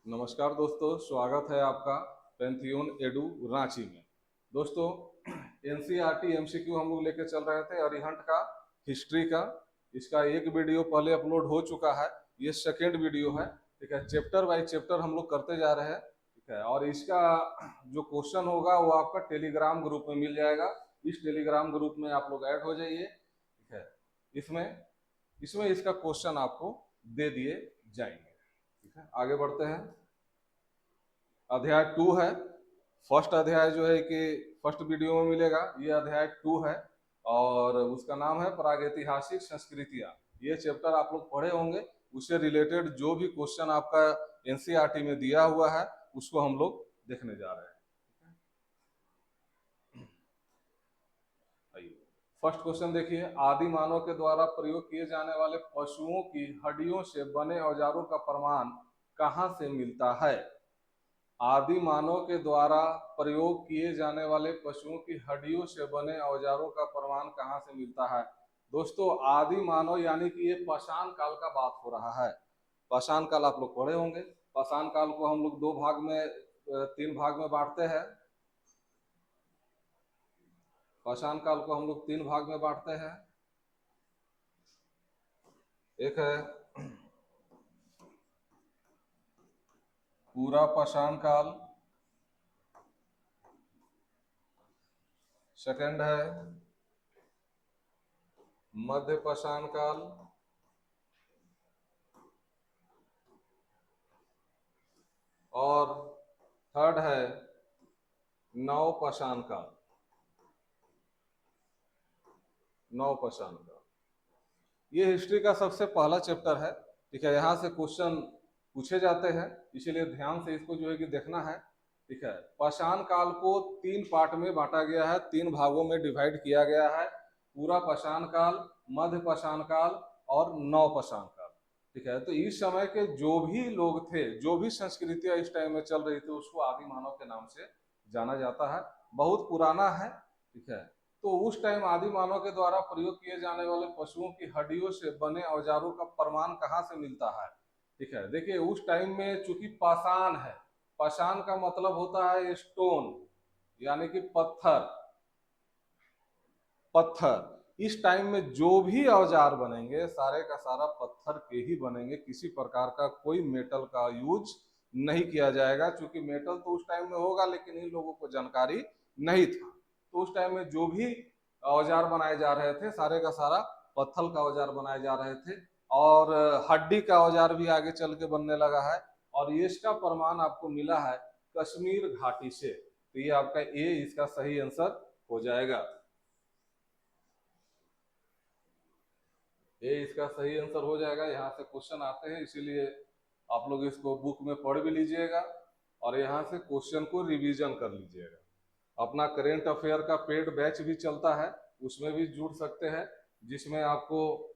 नमस्कार दोस्तों, स्वागत है आपका पैंथियन एडू रांची में। दोस्तों, एनसीईआरटी एमसीक्यू हम लोग लेके चल रहे थे अरिहंत का हिस्ट्री का। इसका एक वीडियो पहले अपलोड हो चुका है, ये सेकेंड वीडियो है। ठीक है, चैप्टर बाय चैप्टर हम लोग करते जा रहे हैं। ठीक है, और इसका जो क्वेश्चन होगा वो आपका टेलीग्राम ग्रुप में मिल जाएगा। इस टेलीग्राम ग्रुप में आप लोग ऐड हो जाइए। ठीक है, इसमें इसमें इसका क्वेश्चन आपको दे दिए जाएंगे। ठीक है, आगे बढ़ते हैं। अध्याय 2 है। फर्स्ट अध्याय जो है कि फर्स्ट वीडियो में मिलेगा, ये अध्याय 2 है और उसका नाम है प्रागैतिहासिक संस्कृतियां। ये चैप्टर आप लोग पढ़े होंगे, उससे रिलेटेड जो भी क्वेश्चन आपका एनसीईआरटी में दिया हुआ है उसको हम लोग देखने जा रहे हैं। आइए, फर्स्ट क्वेश्चन देखिए। आदि मानव के द्वारा प्रयोग किए जाने वाले पशुओं की हड्डियों से बने औजारों का प्रमाण कहाँ से मिलता है? आदि मानव के द्वारा प्रयोग किए जाने वाले पशुओं की हड्डियों से बने औजारों का प्रमाण कहाँ से मिलता है? दोस्तों, आदि मानव यानी कि ये पाषाण काल का बात हो रहा है। पाषाण काल आप लोग पढ़े होंगे। पाषाण काल को हम लोग तीन भाग में बांटते हैं। पाषाण काल को हम लोग तीन भाग में बांटते हैं। एक है पूरा पाषाण काल, सेकंड है मध्य पाषाण काल, और थर्ड है नव पाषाण काल। नव पाषाण काल ये हिस्ट्री का सबसे पहला चैप्टर है। ठीक है, यहाँ से क्वेश्चन पूछे जाते हैं, इसीलिए ध्यान से इसको जो है कि देखना है। ठीक है, पाषाण काल को तीन पार्ट में बांटा गया है, तीन भागों में डिवाइड किया गया है। पूरा पाषाण काल, मध्य पाषाण काल और नव पाषाण काल। ठीक है, तो इस समय के जो भी लोग थे, जो भी संस्कृतियां इस टाइम में चल रही थी, उसको आदि मानव के नाम से जाना जाता है। बहुत पुराना है। ठीक है, तो उस टाइम आदि मानव के द्वारा प्रयोग किए जाने वाले पशुओं की हड्डियों से बने औजारों का प्रमाण कहाँ से मिलता है? ठीक है, देखिए उस टाइम में चूंकि पाषाण है, पाषाण का मतलब होता है स्टोन, यानी कि पत्थर। पत्थर इस टाइम में जो भी औजार बनेंगे सारे का सारा पत्थर के ही बनेंगे। किसी प्रकार का कोई मेटल का यूज नहीं किया जाएगा, क्योंकि मेटल तो उस टाइम में होगा लेकिन इन लोगों को जानकारी नहीं था। तो उस टाइम में जो भी औजार बनाए जा रहे थे सारे का सारा पत्थर का औजार बनाए जा रहे थे, और हड्डी का औजार भी आगे चल के बनने लगा है। और ये इसका प्रमाण आपको मिला है कश्मीर घाटी से। तो ये आपका ए इसका सही आंसर हो जाएगा। ये इसका सही आंसर हो जाएगा। यहाँ से क्वेश्चन आते हैं, इसीलिए आप लोग इसको बुक में पढ़ भी लीजिएगा और यहाँ से क्वेश्चन को रिवीजन कर लीजिएगा। अपना करेंट अफेयर का पेड बैच भी चलता है, उसमें भी जुड़ सकते हैं, जिसमें आपको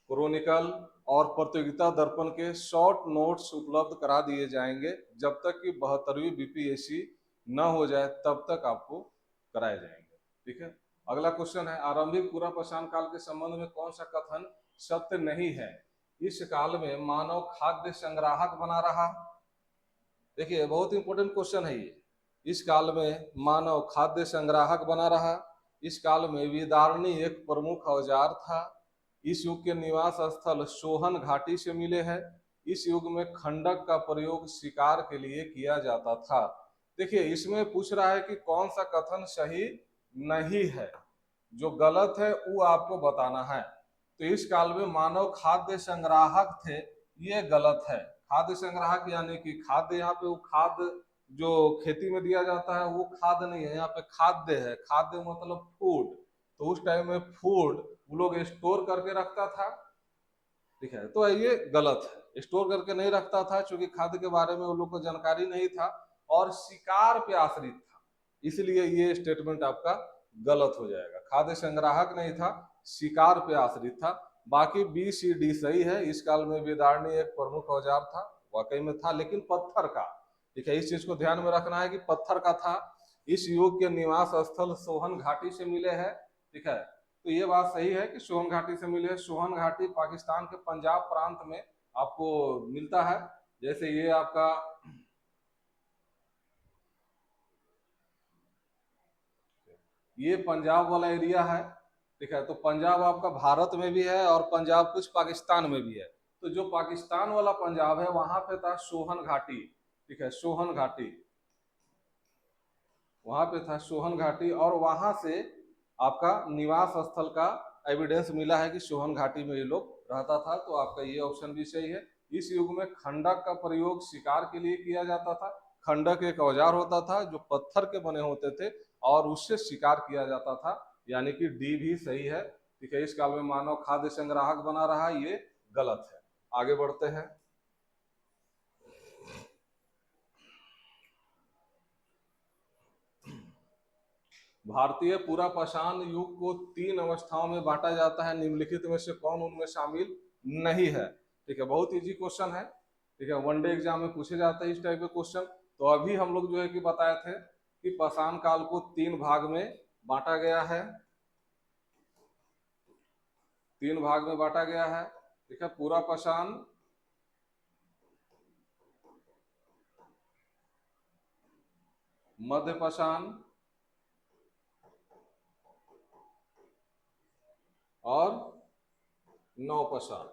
क्रोनिकल और प्रतियोगिता दर्पण के शॉर्ट नोट्स उपलब्ध करा दिए जाएंगे। जब तक कि 72वीं बीपीएससी न हो जाए तब तक आपको कराए जाएंगे। ठीक है, अगला क्वेश्चन है, आरंभिक पूरा पाषाण काल के संबंध में कौन सा कथन सत्य नहीं है? इस काल में मानव खाद्य संग्राहक बना रहा। देखिए बहुत इंपॉर्टेंट क्वेश्चन है ये। इस काल में मानव खाद्य संग्राहक बना रहा। इस काल में विदारणी एक प्रमुख औजार था। इस युग के निवास स्थल सोहन घाटी से मिले हैं। इस युग में खंडक का प्रयोग शिकार के लिए किया जाता था। देखिए इसमें पूछ रहा है कि कौन सा कथन सही नहीं है, जो गलत है वो आपको बताना है। तो इस काल में मानव खाद्य संग्राहक थे, ये गलत है। खाद्य संग्राहक यानी कि खाद्य, यहाँ पे वो खाद्य जो खेती में दिया जाता है वो खाद्य नहीं है, यहाँ पे खाद्य है। खाद्य मतलब फूड। तो उस टाइम में फूड वो लोग स्टोर करके रखता था। ठीक है, तो ये गलत है, स्टोर करके नहीं रखता था, क्योंकि खाद्य के बारे में उन लोग को जानकारी नहीं था और शिकार पे आश्रित था। इसलिए ये स्टेटमेंट आपका गलत हो जाएगा। खाद्य संग्राहक नहीं था, शिकार पे आश्रित था। बाकी बी सी डी सही है। इस काल में वेदारणी एक प्रमुख औजार था, वाकई में था, लेकिन पत्थर का। ठीक है, इस चीज को ध्यान में रखना है कि पत्थर का था। इस युग के निवास स्थल सोहन घाटी से मिले हैं। ठीक है, तो ये बात सही है कि सोहन घाटी से मिले। सोहन घाटी पाकिस्तान के पंजाब प्रांत में आपको मिलता है। जैसे ये आपका ये पंजाब वाला एरिया है, ठीक है। तो पंजाब आपका भारत में भी है और पंजाब कुछ पाकिस्तान में भी है। तो जो पाकिस्तान वाला पंजाब है वहां पे था सोहन घाटी, ठीक है, सोहन घाटी, वहां पे था सोहन घाटी। और वहां से आपका निवास स्थल का एविडेंस मिला है कि सोहन घाटी में ये लोग रहता था। तो आपका ये ऑप्शन भी सही है। इस युग में खंडक का प्रयोग शिकार के लिए किया जाता था। खंडक एक औजार होता था जो पत्थर के बने होते थे और उससे शिकार किया जाता था, यानी कि डी भी सही है, ठीक है। इस काल में मानव खाद्य संग्राहक बना रहा, ये गलत है। आगे बढ़ते हैं। भारतीय पुरापाषाण युग को 3 अवस्थाओं में बांटा जाता है, निम्नलिखित में से कौन उनमें शामिल नहीं है? ठीक है, बहुत इजी क्वेश्चन है, ठीक है। वनडे एग्जाम में पूछे जाते हैं इस टाइप के क्वेश्चन। तो अभी हम लोग जो है कि बताए थे कि पाषाण काल को 3 भाग में बांटा गया है, 3 भाग में बांटा गया है, ठीक है। पुरापाषाण, मध्यपाषाण और नवपाषाण।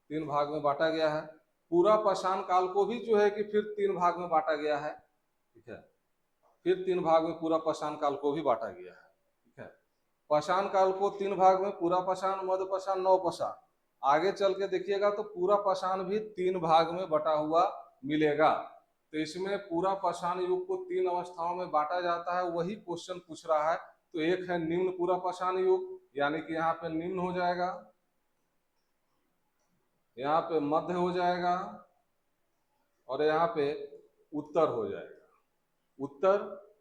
3 भाग में बांटा गया है। पूरा पाषाण काल को भी जो है कि फिर 3 भाग में बांटा गया है, ठीक है। फिर 3 भाग में पूरा पाषाण काल को भी बांटा गया है, ठीक है। पाषाण काल को 3 भाग में, पूरा पाषाण, मध्य पाषाण, नव पाषाण। आगे चल के देखिएगा तो पूरा पाषाण भी 3 भाग में बटा हुआ मिलेगा। तो इसमें पूरा पाषाण युग को 3 अवस्थाओं में बांटा जाता है, वही क्वेश्चन पूछ रहा है। तो एक है निम्न पूरा पाषाण युग, यानी कि यहाँ पे निम्न हो जाएगा, यहाँ पे मध्य हो जाएगा और यहाँ पे उत्तर हो जाएगा, उत्तर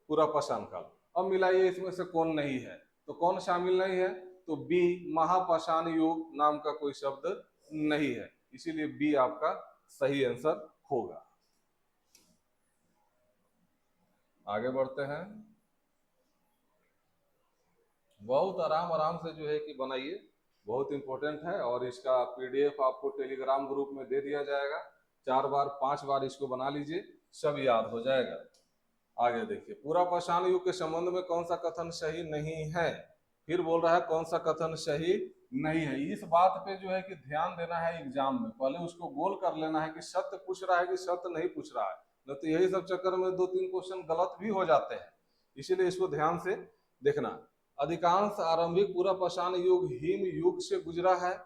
पूरा पाषाण काल। अब मिलाइए इसमें से कौन नहीं है, तो कौन शामिल नहीं है? तो बी, महापाषाण युग नाम का कोई शब्द नहीं है, इसीलिए बी आपका सही आंसर होगा। आगे बढ़ते हैं। बहुत आराम आराम से जो है कि बनाइए, बहुत इंपॉर्टेंट है। और इसका पीडीएफ आपको टेलीग्राम ग्रुप में दे दिया जाएगा। 4 बार 5 बार इसको बना लीजिए, सब याद हो जाएगा। आगे देखिए, पूरा पाषाण युग के संबंध में कौन सा कथन सही नहीं है? फिर बोल रहा है कौन सा कथन सही नहीं है। इस बात पे जो है कि ध्यान देना है एग्जाम में, पहले उसको गोल कर लेना है कि सत्य पूछ रहा है कि सत्य नहीं पूछ रहा है, नहीं तो यही सब चक्कर में 2-3 क्वेश्चन गलत भी हो जाते हैं, इसीलिए इसको ध्यान से देखना। अधिकांश आरंभिक पूरा पाषाण युग हिम युग से गुजरा है।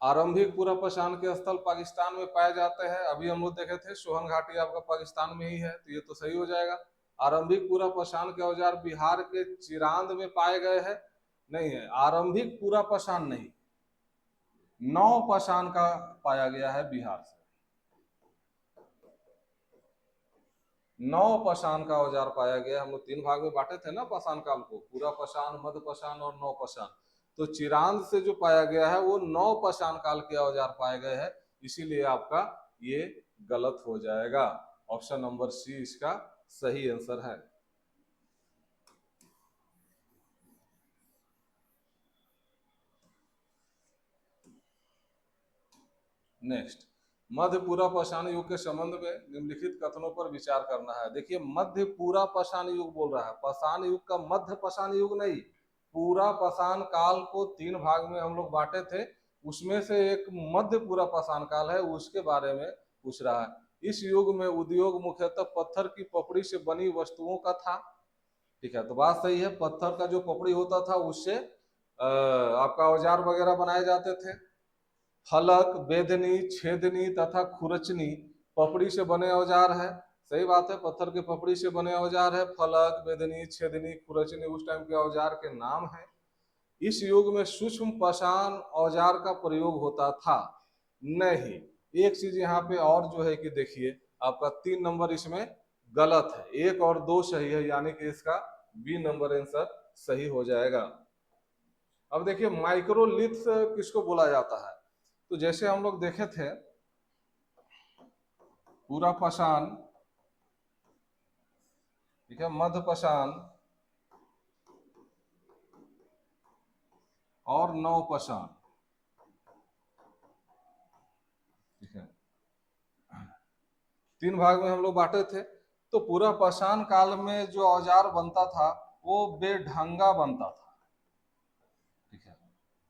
आरंभिक पूरा पाषाण के स्थल पाकिस्तान में पाए जाते हैं। अभी हम लोग देखे थे सोहन घाटी आपका पाकिस्तान में ही है, तो ये तो सही हो जाएगा। आरंभिक पूरा पाषाण के औजार बिहार के चिरांद में पाए गए हैं, नहीं है। आरंभिक पूरा पाषाण नहीं, नौ पाषाण का पाया गया है बिहार से। 9 पाषाण का औजार पाया गया। हम लोग 3 भाग में बांटे थे ना पाषाण काल को, पूरा पाषाण, मध्य पाषाण और नौ पाषाण। तो चिरांद से जो पाया गया है वो 9 पाषाण काल के औजार पाए गए हैं, इसीलिए आपका ये गलत हो जाएगा। ऑप्शन नंबर सी इसका सही आंसर है। नेक्स्ट, मध्य पूरा पाषाण युग के संबंध में निम्नलिखित कथनों पर विचार करना है। देखिए, मध्य पूरा पाषाण युग बोल रहा है, पाषाण युग का मध्य पाषाण युग नहीं। पूरा पाषाण काल को 3 भाग में हम लोग बांटे थे, उसमें से एक मध्य पूरा पाषाण काल है, उसके बारे में पूछ रहा है। इस युग में उद्योग मुख्यतः पत्थर की पपड़ी से बनी वस्तुओं का था, ठीक है। तो बात सही है, पत्थर का जो पपड़ी होता था उससे आपका औजार वगैरह बनाए जाते थे। फलक, बेदनी, छेदनी तथा खुरचनी पपड़ी से बने औजार है। सही बात है, पत्थर के पपड़ी से बने औजार है। फलक, बेदनी, छेदनी, खुरचनी उस टाइम के औजार के नाम है। इस युग में सूक्ष्म पाषाण औजार का प्रयोग होता था नहीं। एक चीज यहाँ पे और जो है कि देखिए, आपका 3 नंबर इसमें गलत है, 1 और 2 सही है, यानी कि इसका बी नंबर आंसर सही हो जाएगा। अब देखिए, माइक्रोलिथ किसको बोला जाता है? तो जैसे हम लोग देखे थे, पूरा पाषाण, ठीक है, मध्य पाषाण और नव पाषाण, ठीक है, 3 भाग में हम लोग बांटे थे। तो पूरा पाषाण काल में जो औजार बनता था वो बेढंगा बनता था। ठीक है,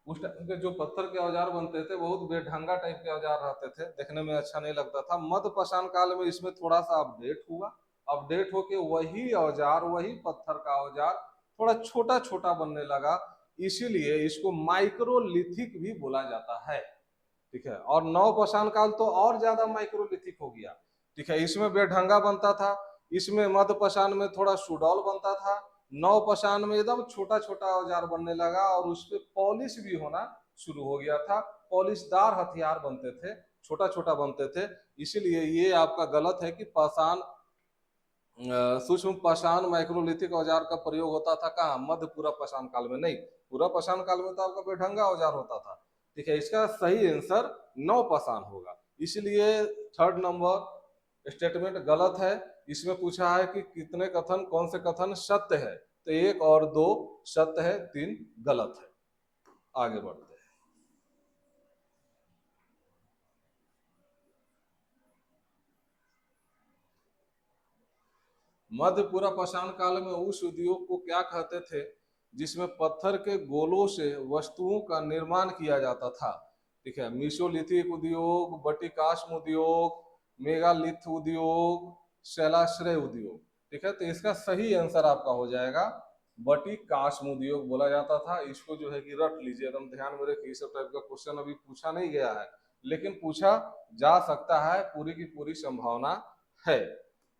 उस टाइम के जो पत्थर के औजार बनते थे बहुत बेढंगा टाइप के औजार रहते थे, देखने में अच्छा नहीं लगता था। मध्य पाषाण काल में इसमें थोड़ा सा अपडेट हुआ, अपडेट होके वही औजार, वही पत्थर का औजार थोड़ा छोटा छोटा बनने लगा, इसीलिए इसको माइक्रोलिथिक भी बोला जाता है। ठीक है, और नव पाषाण काल तो और ज्यादा माइक्रोलिथिक हो गया। ठीक है, इसमें बेढंगा बनता था, इसमें मध्य पाषाण में थोड़ा सुडौल बनता था, नव पाषाण में एकदम छोटा छोटा औजार बनने लगा और उस पर पॉलिश भी होना शुरू हो गया था, पॉलिशदार हथियार बनते थे, छोटा छोटा बनते थे। इसीलिए ये आपका गलत है कि पाषाण सूक्ष्म पाषाण माइक्रोलिथिक औजार का प्रयोग होता था कहाँ, मध्य पूरा पाषाण काल में नहीं, पूरा पाषाण काल में तो आपका बेढंगा औजार होता था। ठीक है, इसका सही आंसर नव पाषाण होगा, इसलिए थर्ड नंबर स्टेटमेंट गलत है। इसमें पूछा है कि कितने कथन, कौन से कथन सत्य है, तो 1 और 2 सत्य है, 3 गलत है। आगे बढ़ते हैं। मध्य पूरा पाषाण काल में उस उद्योग को क्या कहते थे जिसमें पत्थर के गोलों से वस्तुओं का निर्माण किया जाता था। ठीक है, मीसोलिथिक उद्योग, बटिकाश्म उद्योग, मेगालिथ उद्योग, शैलाश्रय उद्योग। ठीक है, तो इसका सही आंसर आपका हो जाएगा बटिकाश्म उद्योग बोला जाता था। इसको जो है कि रट लीजिए, एकदम ध्यान में रखिए, इस टाइप का क्वेश्चन अभी पूछा नहीं गया है लेकिन पूछा जा सकता है, पूरी की पूरी संभावना है।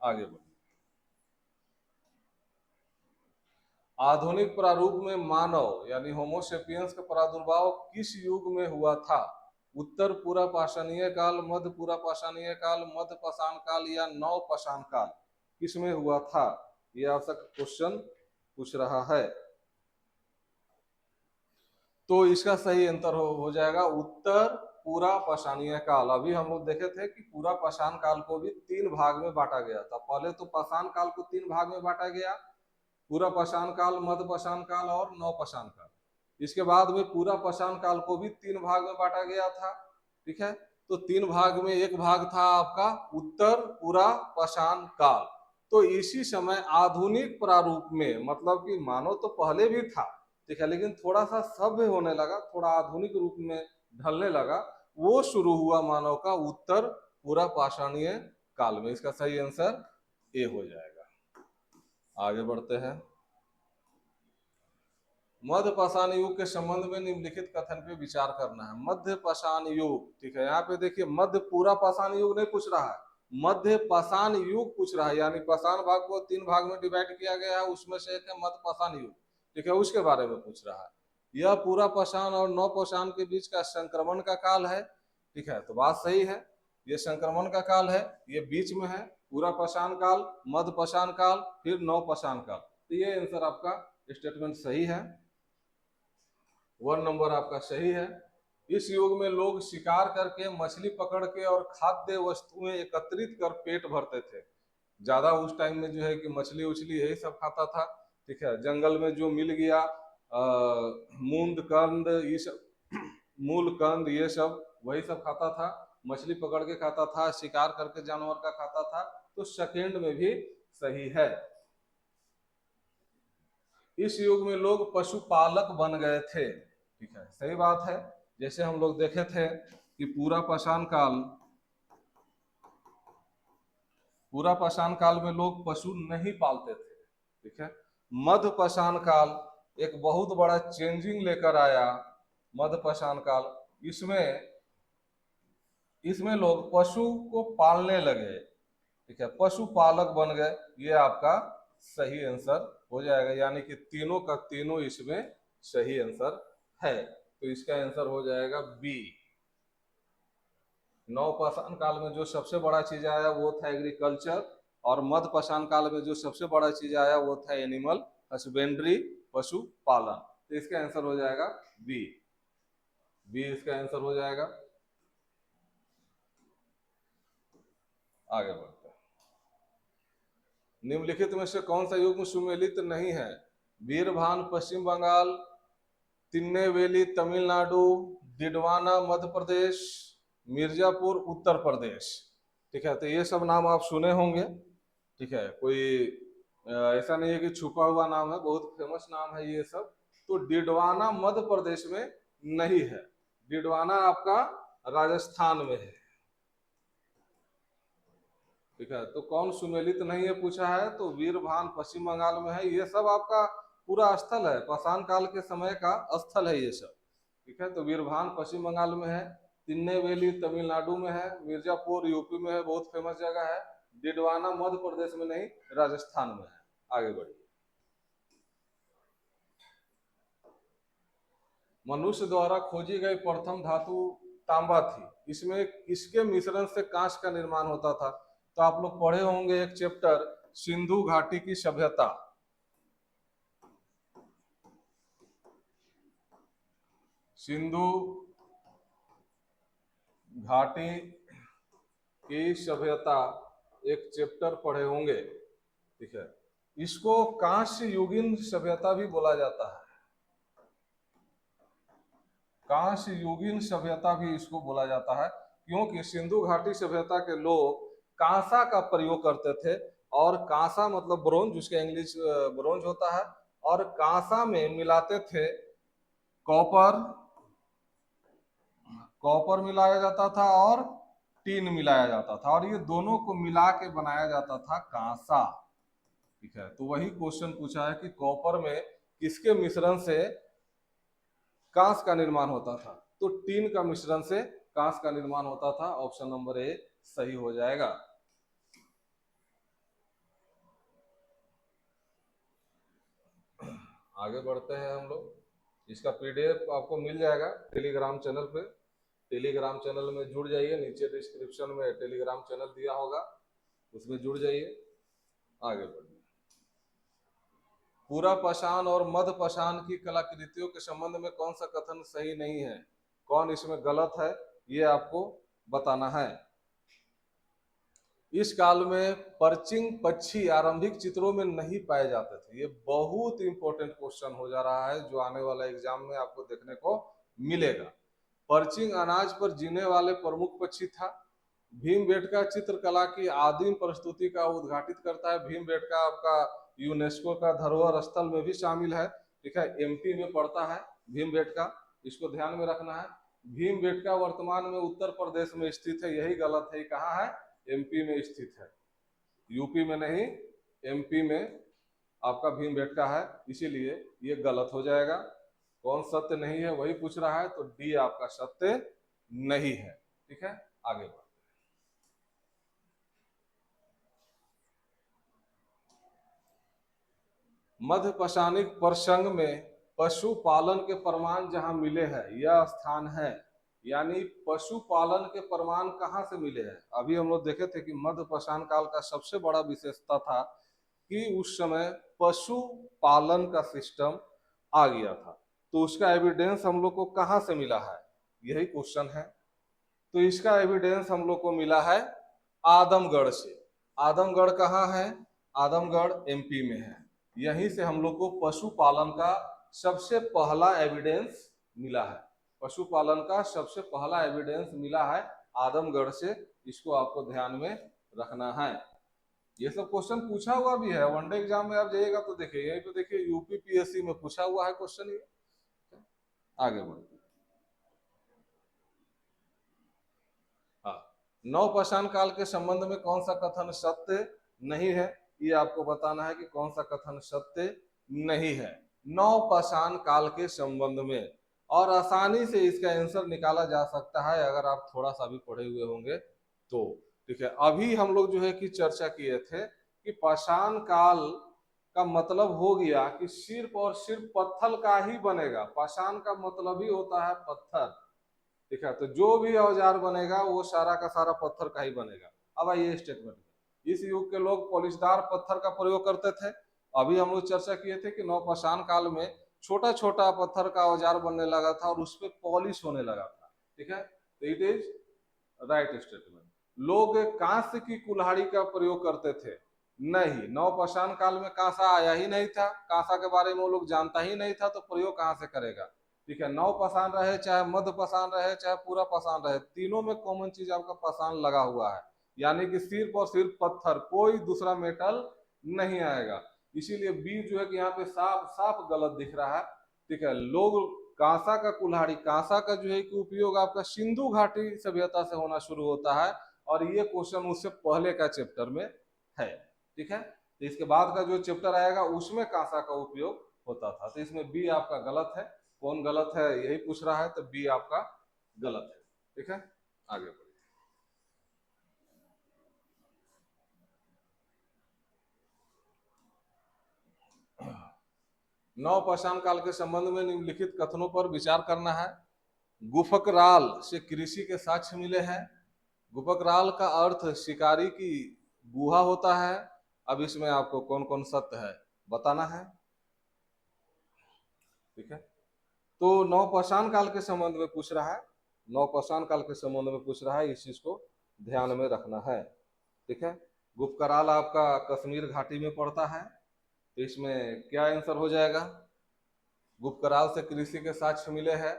आगे बढ़िए। आधुनिक प्रारूप में मानव यानी होमोसेपियंस का प्रादुर्भाव किस युग में हुआ था? उत्तर पूरा पाषाणीय काल, मध्य पूरा पाषाणीय काल, मध्य पाषाण काल या नव पाषाण काल, किस में हुआ था? यह आपसे क्वेश्चन पूछ रहा है। तो इसका सही आंसर हो जाएगा उत्तर पूरा पाषाणीय काल। अभी हम लोग देखे थे कि पूरा पाषाण काल को भी 3 भाग में बांटा गया था। पहले तो पाषाण काल को 3 भाग में बांटा गया, पूरा पाषाण काल, मध्य पाषाण काल और नव पाषाण काल। इसके बाद में पूरा पाषाण काल को भी 3 भाग में बांटा गया था। ठीक है, तो 3 भाग में एक भाग था आपका उत्तर पूरा पाषाण काल। तो इसी समय आधुनिक प्रारूप में, मतलब कि मानव तो पहले भी था, ठीक है, लेकिन थोड़ा सा सभ्य होने लगा, थोड़ा आधुनिक रूप में ढलने लगा, वो शुरू हुआ मानव का उत्तर पूरा पाषाणीय काल में। इसका सही आंसर ए हो जाएगा। आगे बढ़ते हैं। मध्य पाषाण युग के संबंध में निम्नलिखित कथन पे विचार करना है। मध्य पाषाण युग, ठीक है, यहाँ पे देखिए मध्य पूरा पाषाण युग नहीं पूछ रहा है, मध्य पाषाण युग पूछ रहा है, यानी पाषाण भाग को 3 भाग में डिवाइड किया गया है, उसमें से एक है मध्य पाषाण युग। ठीक है, उसके बारे में पूछ रहा है। यह पूरा पाषाण और नव पाषाण के बीच का संक्रमण का काल है। ठीक है, तो बात सही है, ये संक्रमण का काल है, ये बीच में है, पूरा पाषाण काल, मध्य पाषाण काल, फिर नव पाषाण काल। तो ये आंसर आपका स्टेटमेंट सही है, 1 नंबर आपका सही है। इस युग में लोग शिकार करके, मछली पकड़ के और खाद्य वस्तुएं एकत्रित कर पेट भरते थे। ज्यादा उस टाइम में जो है कि मछली उछली यही सब खाता था। ठीक है, जंगल में जो मिल गया मूंद कंद, ये सब मूल कंद, ये सब वही सब खाता था, मछली पकड़ के खाता था, शिकार करके जानवर का खाता था। तो सेकेंड में भी सही है। इस युग में लोग पशुपालक बन गए थे। ठीक है, सही बात है। जैसे हम लोग देखे थे कि पूरा पाषाण काल में लोग पशु नहीं पालते थे। ठीक है, मध्य पाषाण काल एक बहुत बड़ा चेंजिंग लेकर आया। मध्य पाषाण काल, इसमें लोग पशु को पालने लगे। ठीक है, पशुपालक बन गए। ये आपका सही आंसर हो जाएगा, यानी कि तीनों का तीनों इसमें सही आंसर है। तो इसका आंसर हो जाएगा बी। नव पाषाण काल में जो सबसे बड़ा चीज आया वो था एग्रीकल्चर, और मध्य पाषाण काल में जो सबसे बड़ा चीज आया वो था एनिमल हस्बेंड्री, पशु पालन। तो इसका आंसर हो जाएगा बी। बी इसका आंसर हो जाएगा। आगे बढ़ते हैं। निम्नलिखित में से कौन सा युग्म सुमेलित नहीं है? बीरभान पश्चिम बंगाल, तिन्नेवेली तमिलनाडु, डिडवाना मध्य प्रदेश, मिर्जापुर उत्तर प्रदेश। ठीक है, तो ये सब नाम आप सुने होंगे। ठीक है, कोई ऐसा नहीं है कि छुपा हुआ नाम है, बहुत फेमस नाम है ये सब। तो डिडवाना मध्य प्रदेश में नहीं है, डिडवाना आपका राजस्थान में है। ठीक है, तो कौन सुमेलित नहीं है पूछा है, तो वीरभान पश्चिम बंगाल में है। ये सब आपका पूरा स्थल है, पाषाण काल के समय का स्थल है ये सब। ठीक है, तो वीरभान पश्चिम बंगाल में है, तिन्नेवेली तमिलनाडु में है, मिर्जापुर यूपी में है, बहुत फेमस जगह है। डिडवाना मध्य प्रदेश में नहीं, राजस्थान में है। आगे बढ़िए। मनुष्य द्वारा खोजी गई प्रथम धातु तांबा थी, इसमें किसके मिश्रण से कांच का निर्माण होता था? तो आप लोग पढ़े होंगे एक चैप्टर सिंधु घाटी की सभ्यता। सिंधु घाटी की सभ्यता एक चैप्टर पढ़े होंगे। ठीक है, इसको कांस्य युगीन सभ्यता भी बोला जाता है, कांस्य युगीन सभ्यता भी इसको बोला जाता है, क्योंकि सिंधु घाटी सभ्यता के लोग कांसा का प्रयोग करते थे। और कांसा मतलब ब्रोंज, जिसका इंग्लिश ब्रोंज होता है, और कांसा में मिलाते थे कॉपर, कॉपर मिलाया जाता था और टीन मिलाया जाता था, और ये दोनों को मिला के बनाया जाता था कांसा। ठीक है, तो वही क्वेश्चन पूछा है कि कॉपर में किसके मिश्रण से कांस का निर्माण होता था? तो टीन का मिश्रण से कांस का निर्माण होता था। ऑप्शन नंबर ए सही हो जाएगा। आगे बढ़ते हैं हम लोग। इसका पीडीएफ आपको मिल जाएगा टेलीग्राम चैनल पे, टेलीग्राम चैनल में जुड़ जाइए, नीचे डिस्क्रिप्शन में टेलीग्राम चैनल दिया होगा, उसमें जुड़ जाइए। आगे बढ़िए। पूरा पाषाण और मध्य पाषाण की कलाकृतियों के संबंध में कौन सा कथन सही नहीं है? कौन इसमें गलत है, ये आपको बताना है। इस काल में पर्चिंग पक्षी आरंभिक चित्रों में नहीं पाए जाते थे। ये बहुत इंपॉर्टेंट क्वेश्चन हो जा रहा है, जो आने वाला एग्जाम में आपको देखने को मिलेगा। पर्चिंग अनाज पर जीने वाले प्रमुख पक्षी था। भीमबेटका चित्रकला की आदिम प्रस्तुति का उद्घाटित करता है। भीमबेटका आपका यूनेस्को का धरोहर स्थल में भी शामिल है। ठीक है, एमपी में पड़ता है भीमबेटका, इसको ध्यान में रखना है। भीमबेटका वर्तमान में उत्तर प्रदेश में स्थित है, यही गलत है। कहाँ है? एमपी में स्थित है, यूपी में नहीं, एमपी में आपका भीमबेटका है, इसीलिए ये गलत हो जाएगा। कौन सत्य नहीं है वही पूछ रहा है, तो डी आपका सत्य नहीं है। ठीक है, आगे बढ़। मध्य पाषाणिक प्रसंग में पशुपालन के प्रमाण जहां मिले हैं, यह स्थान है। यानी पशुपालन के प्रमाण कहाँ से मिले हैं? अभी हम लोग देखे थे कि मध्य पाषाण काल का सबसे बड़ा विशेषता था कि उस समय पशुपालन का सिस्टम आ गया था। तो उसका एविडेंस हम लोग को कहाँ से मिला है, यही क्वेश्चन है। तो इसका एविडेंस हम लोग को मिला है आदमगढ़ से। आदमगढ़ कहाँ है? आदमगढ़ एमपी में है। यहीं से हम लोग को पशुपालन का सबसे पहला एविडेंस मिला है। पशुपालन का सबसे पहला एविडेंस मिला है आदमगढ़ से, इसको आपको ध्यान में रखना है। ये सब क्वेश्चन पूछा हुआ भी है, वनडे एग्जाम में आप जाइएगा तो देखिए, यहीं पे देखिए यूपी पीएससी में पूछा हुआ है क्वेश्चन ये। आगे बढ़िए। हाँ, नवपाषाण काल के संबंध में कौन सा कथन सत्य नहीं है, ये आपको बताना है कि कौन सा कथन सत्य नहीं है नवपाषाण काल के संबंध में। और आसानी से इसका आंसर निकाला जा सकता है अगर आप थोड़ा सा भी पढ़े हुए होंगे तो। ठीक है, अभी हम लोग जो है कि चर्चा किए थे कि पाषाण काल का मतलब हो गया कि सिर्फ और सिर्फ पत्थर का ही बनेगा। पाषाण का मतलब ही होता है पत्थर। ठीक है, तो जो भी औजार बनेगा वो सारा का सारा पत्थर का ही बनेगा। अब आइए स्टेटमेंट में, इस युग के लोग पॉलिशदार पत्थर का प्रयोग करते थे। अभी हम लोग चर्चा किए थे कि नवपाषाण काल में छोटा छोटा पत्थर का औजार बनने लगा था और उस पर पॉलिश होने लगा था। ठीक है, तो इट इज राइट स्टेटमेंट। लोग कांस्य की कुल्हाड़ी का प्रयोग करते थे। नहीं, नवपाषाण काल में कांसा आया ही नहीं था, कांसा के बारे में वो लोग जानता ही नहीं था, तो प्रयोग कहाँ से करेगा? ठीक है, नव पाषाण रहे चाहे मध्य पाषाण रहे चाहे पूरा पाषाण रहे, तीनों में कॉमन चीज आपका पाषाण लगा हुआ है। यानी कि सिर्फ और सिर्फ पत्थर, कोई दूसरा मेटल नहीं आएगा। इसीलिए बी जो है कि यहाँ पे साफ साफ गलत दिख रहा है। ठीक है, लोग कांसा का कुल्हाड़ी, कांसा का जो है कि उपयोग आपका सिंधु घाटी सभ्यता से होना शुरू होता है, और ये क्वेश्चन उससे पहले का चैप्टर में है। ठीक है, तो इसके बाद का जो चैप्टर आएगा उसमें कांसा का उपयोग होता था। तो इसमें बी आपका गलत है। कौन गलत है यही पूछ रहा है, तो बी आपका गलत है। ठीक है, आगे बढ़िए। नवपाषाण काल के संबंध में निम्नलिखित कथनों पर विचार करना है। गुफकराल से कृषि के साक्ष्य मिले हैं। गुफकराल का अर्थ शिकारी की गुहा होता है। अब इसमें आपको कौन कौन सत्य है बताना है। ठीक है, तो नवपाषाण काल के संबंध में पूछ रहा है, नवपाषाण काल के संबंध में पूछ रहा है, इस चीज को ध्यान में रखना है। ठीक है, गुफकराल आपका कश्मीर घाटी में पड़ता है, तो इसमें क्या आंसर हो जाएगा? गुफकराल से कृषि के साक्ष्य मिले हैं।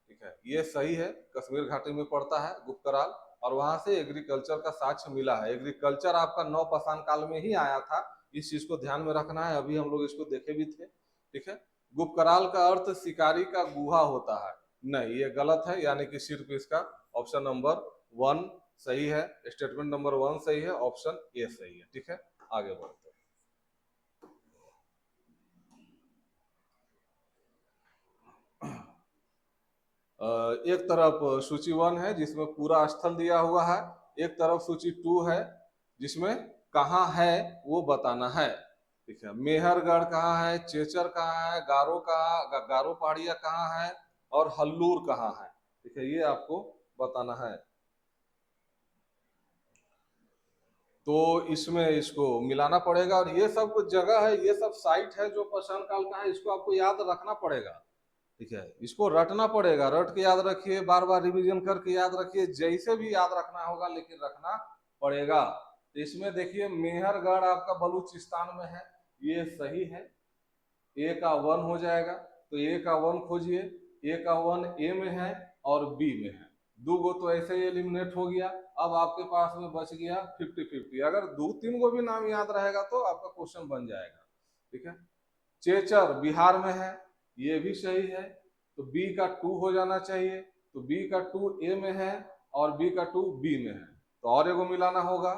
ठीक है, ये सही है, कश्मीर घाटी में पड़ता है गुफकराल, और वहां से एग्रीकल्चर का साक्ष्य मिला है। एग्रीकल्चर आपका नवपाषाण काल में ही आया था, इस चीज को ध्यान में रखना है, अभी हम लोग इसको देखे भी थे। ठीक है, गुफकराल का अर्थ शिकारी का गुहा होता है, नहीं ये गलत है, यानी कि सिर्फ इसका ऑप्शन नंबर 1 सही है, स्टेटमेंट नंबर 1 सही है, ऑप्शन ए सही है। ठीक है, आगे बढ़ते हैं। एक तरफ सूची 1 है जिसमें पूरा स्थल दिया हुआ है, एक तरफ सूची 2 है जिसमें कहाँ है वो बताना है। ठीक है, मेहरगढ़ कहाँ है, चेचर कहाँ है, गारो पहाड़िया कहाँ है, और हल्लूर कहाँ है। ठीक है, ये आपको बताना है। तो इसमें इसको मिलाना पड़ेगा, और ये सब कुछ जगह है, ये सब साइट है जो पाषाण काल का है, इसको आपको याद रखना पड़ेगा। ठीक है, इसको रटना पड़ेगा, रट के याद रखिए, बार बार रिवीजन करके याद रखिए, जैसे भी याद रखना होगा लेकिन रखना पड़ेगा। तो इसमें देखिए मेहरगढ़ आपका बलूचिस्तान में है, ये सही है, ए का 1 हो जाएगा। तो ए का 1 खोजिए, ए का 1 ए में है और बी में है, दो गो तो ऐसे ही एलिमिनेट हो गया। अब आपके पास में बच गया 50-50, अगर दो तीन गो भी नाम याद रहेगा तो आपका क्वेश्चन बन जाएगा। ठीक है, चेचर बिहार में है, ये भी सही है, तो बी का 2 हो जाना चाहिए, तो बी का 2 ए में है और बी का 2 बी में है। तो और एगो मिलाना होगा,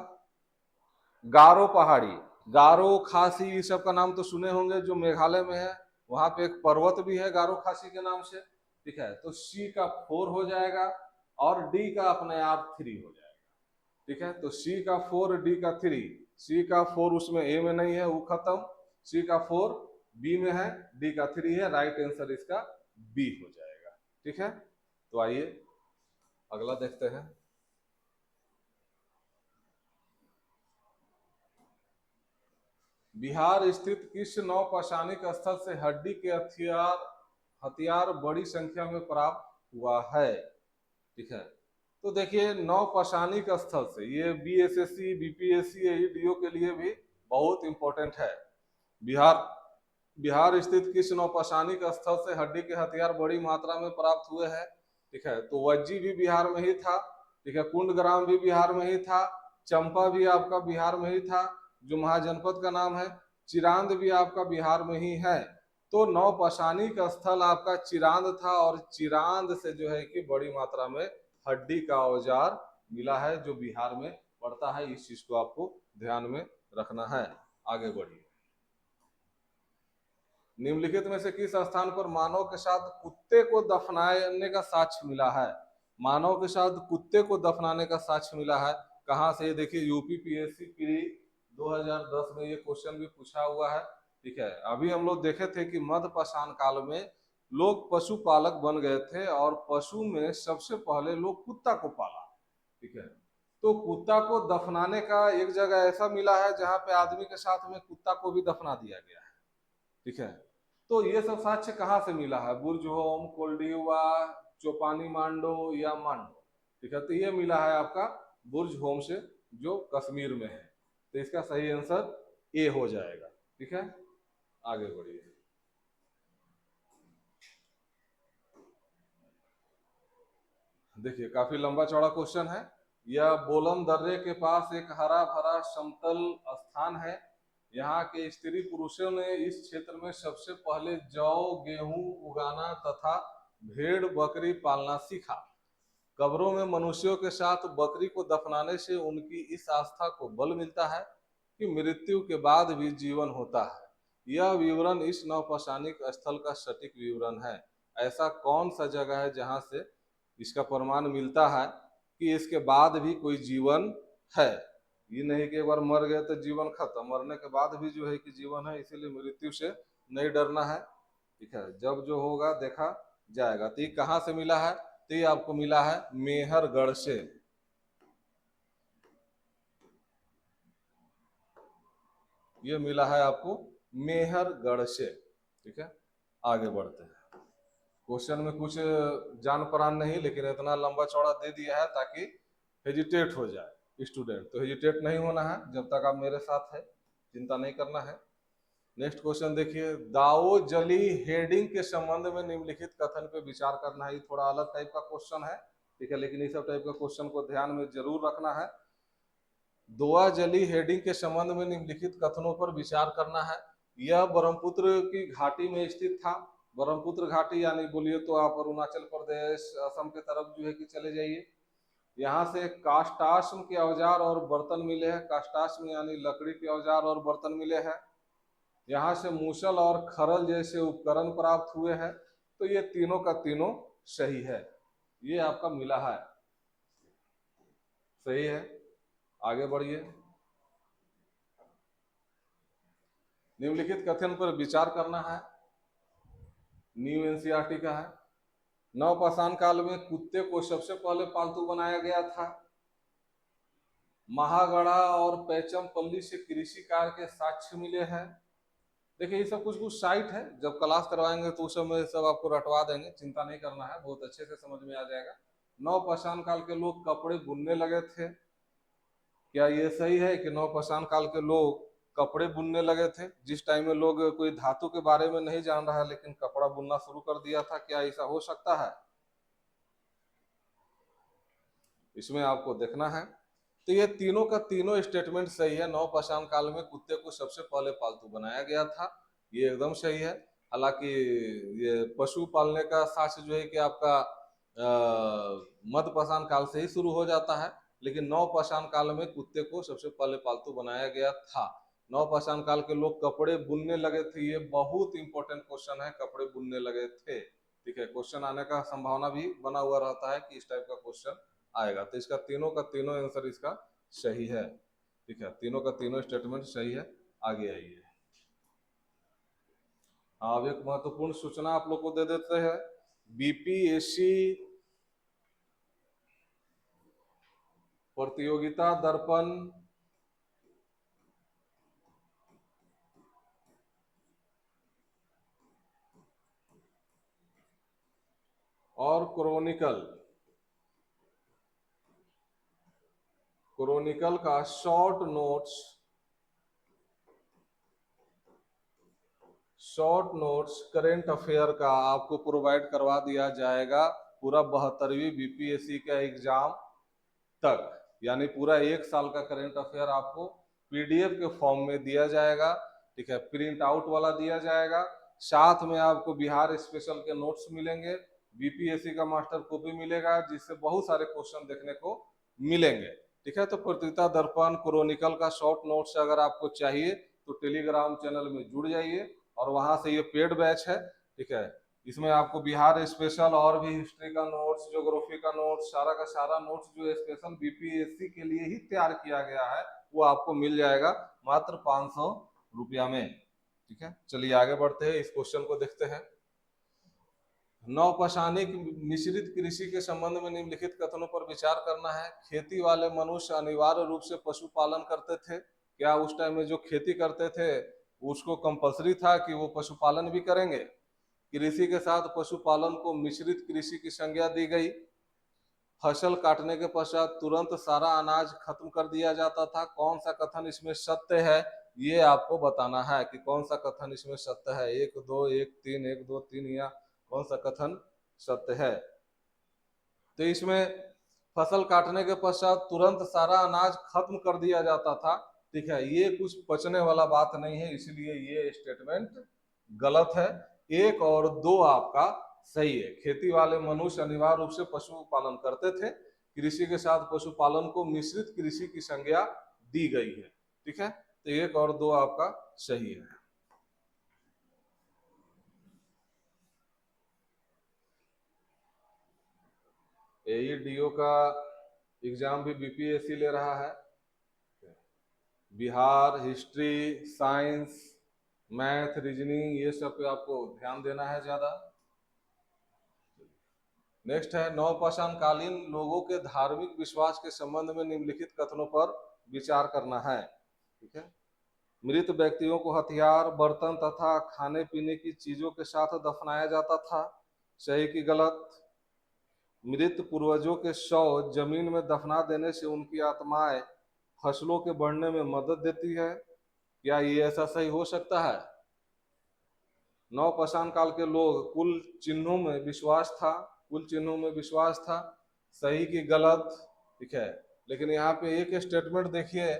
गारो पहाड़ी, गारो खासी, ये सब का नाम तो सुने होंगे, जो मेघालय में है, वहां पे एक पर्वत भी है गारो खासी के नाम से। ठीक है, तो सी का 4 हो जाएगा और डी का अपने आप 3 हो जाएगा। ठीक है, तो सी का 4, डी का 3, सी का 4 उसमें ए में नहीं है, वो खत्म, सी का 4 बी में है, डी का 3 है, राइट आंसर इसका बी हो जाएगा। ठीक है, तो आइए अगला देखते हैं। बिहार स्थित किस नौपाषाणिक स्थल से हड्डी के हथियार हथियार बड़ी संख्या में प्राप्त हुआ है? ठीक है, तो देखिए नौपाषाणिक स्थल से, ये बीएसएससी बीपीएससी एडीओ के लिए भी बहुत इंपॉर्टेंट है। बिहार बिहार स्थित किस नौपाषाणिक स्थल से हड्डी के हथियार बड़ी मात्रा में प्राप्त हुए हैं? ठीक है, तो वज्जी भी बिहार में ही था। ठीक है, कुंडग्राम भी बिहार में ही था, चंपा भी आपका बिहार में ही था, जो महाजनपद का नाम है, चिरांद भी आपका बिहार में ही है। तो नौपाषाणिक स्थल आपका चिरांद था, और चिरांद से जो है कि बड़ी मात्रा में हड्डी का औजार मिला है, जो बिहार में पड़ता है। इस चीज को आपको ध्यान में रखना है। आगे बढ़िए। निम्नलिखित में से किस स्थान पर मानव के साथ कुत्ते को दफनाने का साक्ष्य मिला है? मानव के साथ कुत्ते को दफनाने का साक्ष्य मिला है, कहाँ से? देखिए यूपी पीएससी की 2010 में ये क्वेश्चन भी पूछा हुआ है। ठीक है, अभी हम लोग देखे थे कि मध्यपाषाण काल में लोग पशुपालक बन गए थे, और पशु में सबसे पहले लोग कुत्ता को पाला। ठीक है, तो कुत्ता को दफनाने का एक जगह ऐसा मिला है जहाँ पे आदमी के साथ में कुत्ता को भी दफना दिया गया है। ठीक है, तो ये सब साक्ष्य कहाँ से मिला है? बुर्ज होम, कोल्डिवा, चोपानी मांडो या मांडो? ठीक है, तो ये मिला है आपका बुर्ज होम से, जो कश्मीर में है। तो इसका सही आंसर ए हो जाएगा। ठीक है, आगे बढ़िए। देखिए काफी लंबा चौड़ा क्वेश्चन है, यह बोलन दर्रे के पास एक हरा भरा समतल स्थान है। यहाँ के स्त्री पुरुषों ने इस क्षेत्र में सबसे पहले जौ गेहूं उगाना तथा भेड़ बकरी पालना सीखा। कब्रों में मनुष्यों के साथ बकरी को दफनाने से उनकी इस आस्था को बल मिलता है कि मृत्यु के बाद भी जीवन होता है। यह विवरण इस नवपाषाणिक स्थल का सटीक विवरण है। ऐसा कौन सा जगह है जहां से इसका प्रमाण मिलता है कि इसके बाद भी कोई जीवन है? ये नहीं कि एक बार मर गए तो जीवन खत्म, मरने के बाद भी जो है कि जीवन है, इसीलिए मृत्यु से नहीं डरना है। ठीक है, जब जो होगा देखा जाएगा। तो ये कहाँ से मिला है? तो ये आपको मिला है मेहरगढ़ से। ये मिला है आपको मेहरगढ़ से। ठीक है, आगे बढ़ते हैं। क्वेश्चन में कुछ जान परान नहीं, लेकिन इतना लंबा चौड़ा दे दिया है ताकि हेजिटेट हो जाए स्टूडेंट। तो हेजिटेट नहीं होना है जब तक आप मेरे साथ है, चिंता नहीं करना है। नेक्स्ट क्वेश्चन देखिए, दाओ जली हेडिंग के संबंध में निम्नलिखित कथन पे विचार करना है। ये थोड़ा अलग टाइप का क्वेश्चन है, ठीक है, लेकिन इस सब टाइप का क्वेश्चन को ध्यान में जरूर रखना है। दोआ जली हेडिंग के संबंध में निम्नलिखित कथनों पर विचार करना है। यह ब्रह्मपुत्र की घाटी में स्थित था। ब्रह्मपुत्र घाटी यानी बोलिए तो आप अरुणाचल प्रदेश असम के तरफ जो है कि चले जाइए। यहाँ से काष्टाश्म के औजार और बर्तन मिले हैं। काष्टाश्म यानी लकड़ी के औजार और बर्तन मिले हैं। यहाँ से मूसल और खरल जैसे उपकरण प्राप्त हुए हैं। तो ये तीनों का तीनों सही है। ये आपका मिला है, सही है। आगे बढ़िए। निम्नलिखित कथन पर विचार करना है। न्यू एनसीईआरटी का है। नवपाषाण काल में कुत्ते को सबसे पहले पालतू बनाया गया था। महागढ़ा और पैचमपल्ली से कृषि कार्य के साक्ष्य मिले हैं। देखिए ये सब कुछ कुछ साइट है, जब क्लास करवाएंगे तो उस समय सब आपको रटवा देंगे, चिंता नहीं करना है, बहुत अच्छे से समझ में आ जाएगा। नवपाषाण काल के लोग कपड़े बुनने लगे थे। क्या ये सही है कि नवपाषाण काल के लोग कपड़े बुनने लगे थे? जिस टाइम में लोग कोई धातु के बारे में नहीं जान रहा है लेकिन कपड़ा बुनना शुरू कर दिया था, क्या ऐसा हो सकता है? इसमें आपको देखना है। तो ये तीनों का तीनों स्टेटमेंट सही है। नवपाषाण काल में कुत्ते को सबसे पहले पालतू बनाया गया था, ये एकदम सही है। हालांकि ये पशु पालने का साक्ष्य जो है कि आपका मध्यपाषाण काल से ही शुरू हो जाता है, लेकिन नवपाषाण काल में कुत्ते को सबसे पहले पालतू बनाया गया था। नवपाषाण काल के लोग कपड़े बुनने लगे थे, ये बहुत इंपॉर्टेंट क्वेश्चन है, कपड़े बुनने लगे थे। ठीक है, क्वेश्चन आने का संभावना भी बना हुआ रहता है कि इस टाइप का क्वेश्चन आएगा। तो इसका तीनों का तीनों आंसर इसका सही है। ठीक है, तीनों का तीनों स्टेटमेंट सही है। आगे आइए। अब एक महत्वपूर्ण सूचना आप लोग को दे देते हैं। बीपीएससी प्रतियोगिता दर्पण और क्रोनिकल का शॉर्ट नोट्स करेंट अफेयर का आपको प्रोवाइड करवा दिया जाएगा पूरा 72वीं बीपीएससी का एग्जाम तक। यानी पूरा एक साल का करेंट अफेयर आपको पीडीएफ के फॉर्म में दिया जाएगा। ठीक है, प्रिंट आउट वाला दिया जाएगा। साथ में आपको बिहार स्पेशल के नोट्स मिलेंगे, बीपीएससी का मास्टर कॉपी मिलेगा, जिससे बहुत सारे क्वेश्चन देखने को मिलेंगे। ठीक है, तो प्रतियोगिता दर्पण क्रोनिकल का शॉर्ट नोट्स अगर आपको चाहिए तो टेलीग्राम चैनल में जुड़ जाइए, और वहां से ये पेड बैच है। ठीक है, इसमें आपको बिहार स्पेशल और भी हिस्ट्री का नोट्स, ज्योग्राफी का नोट्स, सारा का सारा नोट्स जो स्पेशल बीपीएससी के लिए ही तैयार किया गया है वो आपको मिल जाएगा मात्र 500 रुपया में। ठीक है, चलिए आगे बढ़ते हैं, इस क्वेश्चन को देखते हैं। नवपाषाणिक मिश्रित कृषि के संबंध में निम्नलिखित कथनों पर विचार करना है। खेती वाले मनुष्य अनिवार्य रूप से पशुपालन करते थे। क्या उस टाइम में जो खेती करते थे उसको कंपलसरी था कि वो पशुपालन भी करेंगे? कृषि के साथ पशुपालन को मिश्रित कृषि की संज्ञा दी गई। फसल काटने के पश्चात तुरंत सारा अनाज खत्म कर दिया जाता था। कौन सा कथन इसमें सत्य है ये आपको बताना है कि कौन सा कथन इसमें सत्य है। 1 2 1 3 1 2 3 या कौन सा कथन सत्य है? तो इसमें फसल काटने के पश्चात तुरंत सारा अनाज खत्म कर दिया जाता था। ठीक है, ये कुछ पचने वाला बात नहीं है, इसलिए ये स्टेटमेंट गलत है। 1 और 2 आपका सही है। खेती वाले मनुष्य अनिवार्य रूप से पशुपालन करते थे। कृषि के साथ पशुपालन को मिश्रित कृषि की संज्ञा दी गई है। ठीक है, तो 1 और 2 आपका सही है। AEDO का एग्जाम भी बीपीएससी ले रहा है। Bihar, history, science, math, reasoning, ये सब पे आपको ध्यान देना है ज्यादा। नेक्स्ट है, नवपाषाणकालीन लोगों के धार्मिक विश्वास के संबंध में निम्नलिखित कथनों पर विचार करना है। ठीक है, मृत व्यक्तियों को हथियार, बर्तन तथा खाने पीने की चीजों के साथ दफनाया जाता था। सही की गलत? मृत पूर्वजों के शव जमीन में दफना देने से उनकी आत्माएं फसलों के बढ़ने में मदद देती है। क्या ये ऐसा सही हो सकता है? नवपाषाण काल के लोग कुल चिन्हों में विश्वास था, कुल चिन्हों में विश्वास था। सही की गलत? ठीक है, लेकिन यहाँ पे एक स्टेटमेंट देखिए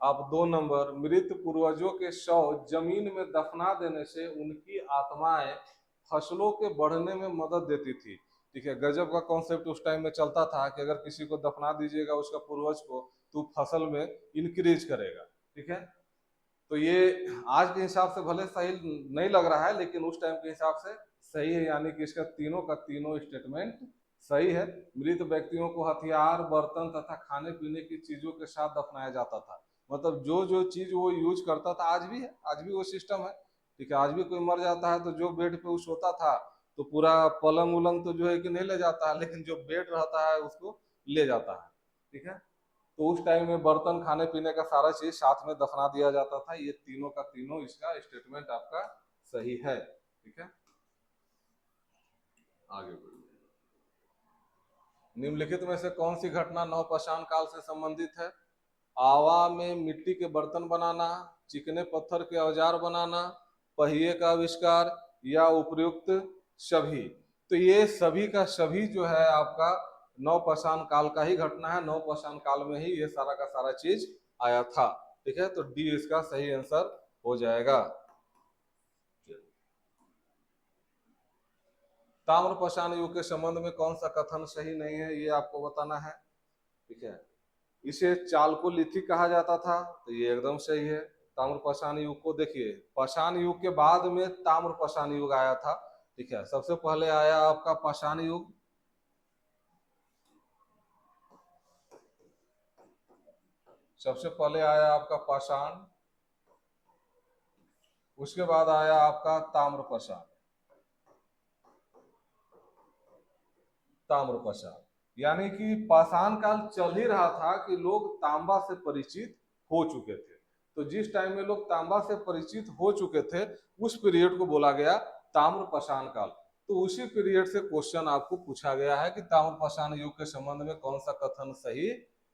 आप, 2 नंबर, मृत पूर्वजों के शव जमीन में दफना देने से उनकी आत्माएं फसलों के बढ़ने में मदद देती थी। ठीक है, गजब का कॉन्सेप्ट उस टाइम में चलता था कि अगर किसी को दफना दीजिएगा उसका पूर्वज को, तो फसल में इंक्रीज करेगा। ठीक है, तो ये आज के हिसाब से भले सही नहीं लग रहा है, लेकिन उस टाइम के हिसाब से सही है, यानी कि इसका तीनों का तीनों स्टेटमेंट सही है। मृत व्यक्तियों को हथियार, बर्तन तथा खाने पीने की चीजों के साथ दफनाया जाता था। मतलब जो जो चीज वो यूज करता था, आज भी है, आज भी वो सिस्टम है। ठीक है, आज भी कोई मर जाता है तो जो बेड पे वो सोता था, तो पूरा पलंग उलंग तो जो है कि नहीं ले जाता है, लेकिन जो बेड रहता है उसको ले जाता है। ठीक है, तो उस टाइम में बर्तन, खाने पीने का सारा चीज साथ में दफना दिया जाता था। ये तीनों का तीनों इसका स्टेटमेंट आपका सही है। ठीक है, आगे बढ़िए। निम्नलिखित में से कौन सी घटना नवपाषाण काल से संबंधित है? आवा में मिट्टी के बर्तन बनाना, चिकने पत्थर के औजार बनाना, पहिए का आविष्कार, या उपयुक्त सभी? तो ये सभी का सभी जो है आपका नवपाषाण काल का ही घटना है। नवपाषाण काल में ही ये सारा का सारा चीज आया था। ठीक है, तो डी इसका सही आंसर हो जाएगा। ताम्रपाषाण युग के संबंध में कौन सा कथन सही नहीं है, ये आपको बताना है। ठीक है, इसे चालकोलिथिक कहा जाता था, तो ये एकदम सही है। ताम्रपाषाण युग को देखिए, पाषाण युग के बाद में ताम्रपाषाण युग आया था। ठीक है, सबसे पहले आया आपका पाषाण युग, सबसे पहले आया आपका पाषाण, उसके बाद आया आपका ताम्रपाषाण। ताम्रपाषाण यानी कि पाषाण काल चल ही रहा था कि लोग तांबा से परिचित हो चुके थे। तो जिस टाइम में लोग तांबा से परिचित हो चुके थे, उस पीरियड को बोला गया ताम्रपाषाण काल। तो उसी पीरियड से क्वेश्चन आपको पूछा गया है कि ताम्रपाषाण युग के संबंध में कौन सा कथन सही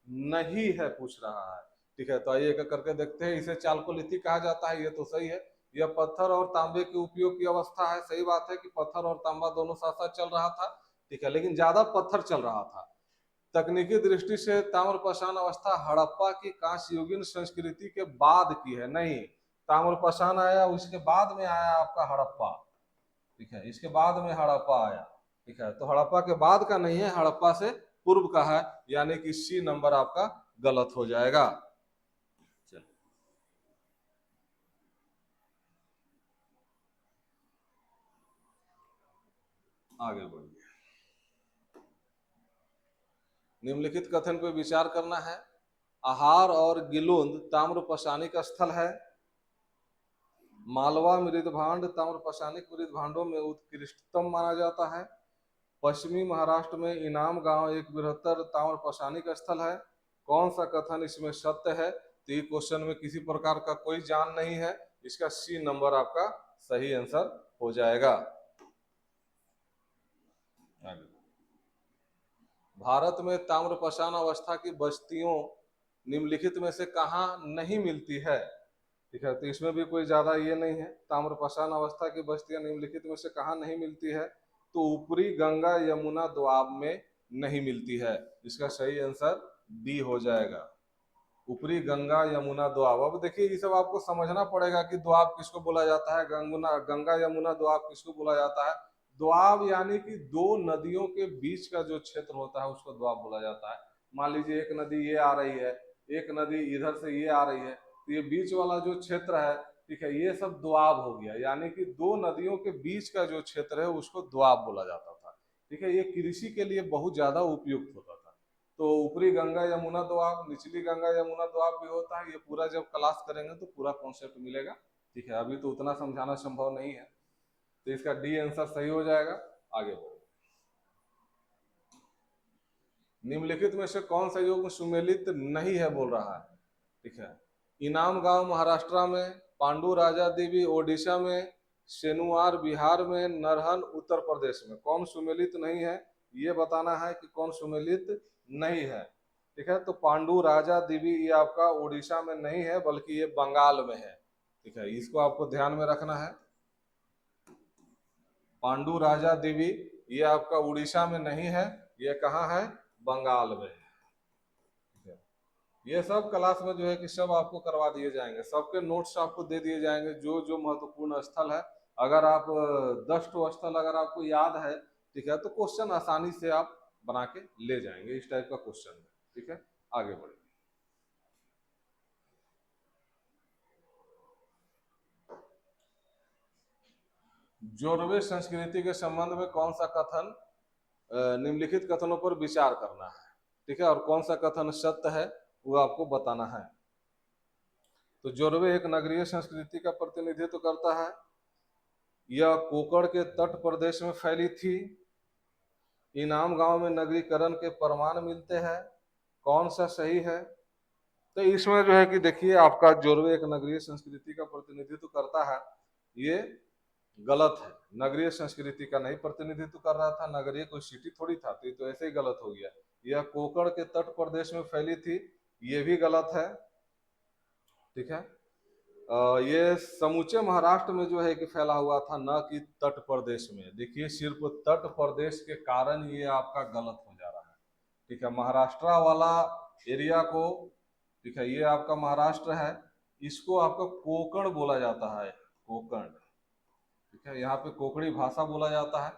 नहीं है, पूछ रहा है। ठीक है, तो आइए एक करके देखते हैं। इसे चालकोलिथिक कहा जाता है, ये तो सही है। यह पत्थर और तांबे के उपयोग की अवस्था है। सही बात है कि पत्थर और तांबा दोनों साथ साथ चल रहा था। ठीक है, लेकिन ज्यादा पत्थर चल रहा था। तकनीकी दृष्टि से ताम्रपाषाण अवस्था हड़प्पा की कांस्ययुगीन संस्कृति के बाद की है। नहीं, ताम्रपाषाण आया उसके बाद में आया आपका हड़प्पा। ठीक है, इसके बाद में हड़प्पा आया। ठीक है, तो हड़प्पा के बाद का नहीं है, हड़प्पा से पूर्व का है, यानी कि सी नंबर आपका गलत हो जाएगा। आगे बढ़िए। निम्नलिखित कथन पर विचार करना है। आहार और गिलुंद ताम्रपाषाणिक स्थल है। मालवा मृदभांड ताम्रपाषाणिक मृदभांडों में उत्कृष्टतम माना जाता है। पश्चिमी महाराष्ट्र में इनाम गांव एक बृहत्तर ताम्रपाषाणिक स्थल है। कौन सा कथन इसमें सत्य है? तो ये क्वेश्चन में किसी प्रकार का कोई जान नहीं है, इसका सी नंबर आपका सही आंसर हो जाएगा। भारत में ताम्रपाषाण अवस्था की बस्तियों निम्नलिखित में से कहाँ नहीं मिलती है? ठीक है, तो इसमें भी कोई ज्यादा ये नहीं है। ताम्रपाषाण अवस्था की बस्तियां निम्नलिखित में से कहाँ नहीं मिलती है? तो ऊपरी गंगा यमुना दोआब में नहीं मिलती है। इसका सही आंसर डी हो जाएगा। ऊपरी गंगा यमुना दोआब। अब देखिए ये सब आपको समझना पड़ेगा कि दोआब किसको बोला जाता है, गंगा यमुना दोआब किसको बोला जाता है। दोआब यानी कि दो नदियों के बीच का जो क्षेत्र होता है उसको दोआब बोला जाता है। मान लीजिए एक नदी ये आ रही है, एक नदी इधर से ये आ रही है, तो ये बीच वाला जो क्षेत्र है, ठीक है, ये सब दोआब हो गया। यानी कि दो नदियों के बीच का जो क्षेत्र है उसको दोआब बोला जाता था। ठीक है, ये कृषि के लिए बहुत ज्यादा उपयुक्त होता था। तो ऊपरी गंगा यमुना दोआब, निचली गंगा यमुना दोआब भी होता है। ये पूरा जब क्लास करेंगे तो पूरा कॉन्सेप्ट मिलेगा। ठीक है, अभी तो उतना समझाना संभव नहीं है, तो इसका डी आंसर सही हो जाएगा। आगे बढ़ो। निम्नलिखित में से कौन सा युग्म सुमेलित नहीं है बोल रहा है। ठीक है, इनाम गांव महाराष्ट्र में, पांडु राजा देवी ओडिशा में, सेनुआर बिहार में, नरहन उत्तर प्रदेश में। कौन सुमेलित नहीं है ये बताना है कि कौन सुमेलित नहीं है। ठीक है, तो पांडु राजा देवी ये आपका ओडिशा में नहीं है बल्कि ये बंगाल में है। ठीक है, इसको आपको ध्यान में रखना है। पांडु राजा देवी ये आपका उड़ीसा में नहीं है, ये कहाँ है, बंगाल में है। ये सब क्लास में जो है कि सब आपको करवा दिए जाएंगे, सबके नोट्स आपको दे दिए जाएंगे, जो जो महत्वपूर्ण स्थल है। अगर आप 10 स्थल अगर आपको याद है, ठीक है, तो क्वेश्चन आसानी से आप बना के ले जाएंगे। इस टाइप का क्वेश्चन है। ठीक है, आगे बढ़िए। जोरवे संस्कृति के संबंध में कौन सा कथन निम्नलिखित कथनों पर विचार करना है। ठीक है, और कौन सा कथन सत्य है वो आपको बताना है। तो जोरवे एक नगरीय संस्कृति का प्रतिनिधित्व करता है। यह कोकण के तट प्रदेश में फैली थी। इनाम गांव में नगरीकरण के प्रमाण मिलते हैं। कौन सा सही है। तो इसमें जो है कि देखिए आपका जोरवे एक नगरीय संस्कृति का प्रतिनिधित्व करता है, ये गलत है। नगरीय संस्कृति का नहीं प्रतिनिधित्व कर रहा था, नगरीय कोई सिटी थोड़ी था, तो ऐसे ही गलत हो गया। यह कोकण के तट प्रदेश में फैली थी, ये भी गलत है। ठीक है, ये समूचे महाराष्ट्र में जो है कि फैला हुआ था, न कि तट प्रदेश में। देखिए सिर्फ तट प्रदेश के कारण ये आपका गलत हो जा रहा है। ठीक है, महाराष्ट्र वाला एरिया को, ठीक है, ये आपका महाराष्ट्र है, इसको आपका कोकण बोला जाता है, कोकण। ठीक है, यहाँ पे कोकणी भाषा बोला जाता है।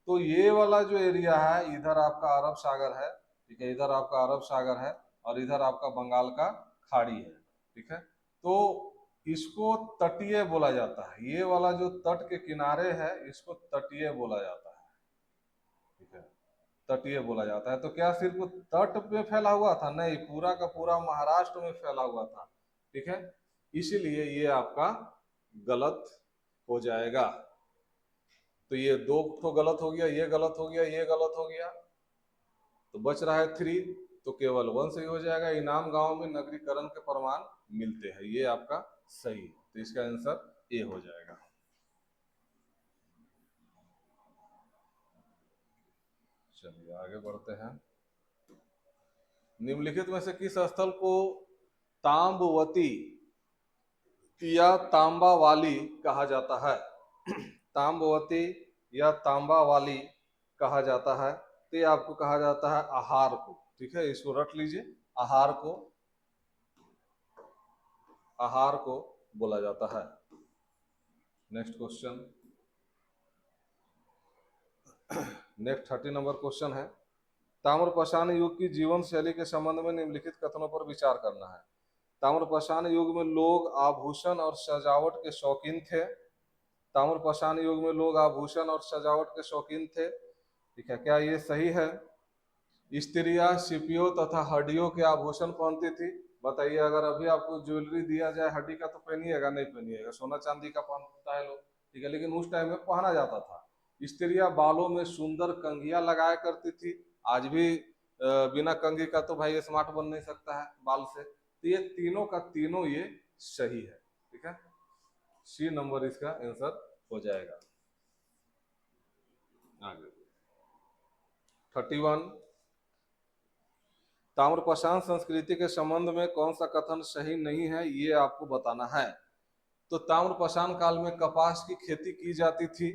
तो ये वाला जो एरिया है, इधर आपका अरब सागर है। ठीक है, इधर आपका अरब सागर है और इधर आपका बंगाल का खाड़ी है। ठीक है, तो इसको तटीय बोला जाता है। ये वाला जो तट के किनारे है इसको तटीय बोला जाता है। ठीक है, तटीय बोला जाता है। तो क्या सिर्फ तट पे फैला हुआ था, नहीं, पूरा का पूरा महाराष्ट्र में फैला हुआ था। ठीक है, इसीलिए ये आपका गलत हो जाएगा। तो ये दो तो गलत हो गया, ये गलत हो गया, ये गलत हो गया, तो बच रहा है 3, तो केवल 1 सही हो जाएगा। इनाम गांव में नगरीकरण के प्रमाण मिलते हैं, ये आपका सही है। तो इसका आंसर ए हो जाएगा। चलिए आगे बढ़ते हैं। निम्नलिखित में से किस स्थल को ताम्बवती या तांबा वाली कहा जाता है। ताम्बवती या तांबा वाली कहा जाता है, तो ये आपको कहा जाता है आहार को। ठीक है, इसको रट लीजिए, आहार को, आहार को बोला जाता है। Next question, next 30 number question है। ताम्रपाषाण युग की जीवन शैली के संबंध में निम्नलिखित कथनों पर विचार करना है। ताम्रपाषाण युग में लोग आभूषण और सजावट के शौकीन थे। ताम्रपाषाण युग में लोग आभूषण और सजावट के शौकीन थे। ठीक है, क्या ये सही है। स्त्रियां सीपियों तथा हड्डियों के आभूषण पहनती थी। बताइए, अगर अभी आपको ज्वेलरी दिया जाए हड्डी का तो पहनिएगा, नहीं पहनिएगा। सोना चांदी का पहनता है लोग, ठीक है, लेकिन उस टाइम में पहना जाता था। स्त्रियां बालों में सुंदर कंघियां लगाया करती थी। आज भी बिना कंघी का तो भाई स्मार्ट बन नहीं सकता है बाल से। तो ये तीनों का तीनों ये सही है। ठीक है, सी नंबर इसका आंसर हो जाएगा। आगे 31, ताम्रपाषाण संस्कृति के संबंध में कौन सा कथन सही नहीं है ये आपको बताना है। तो ताम्रपाषाण काल में कपास की खेती की जाती थी,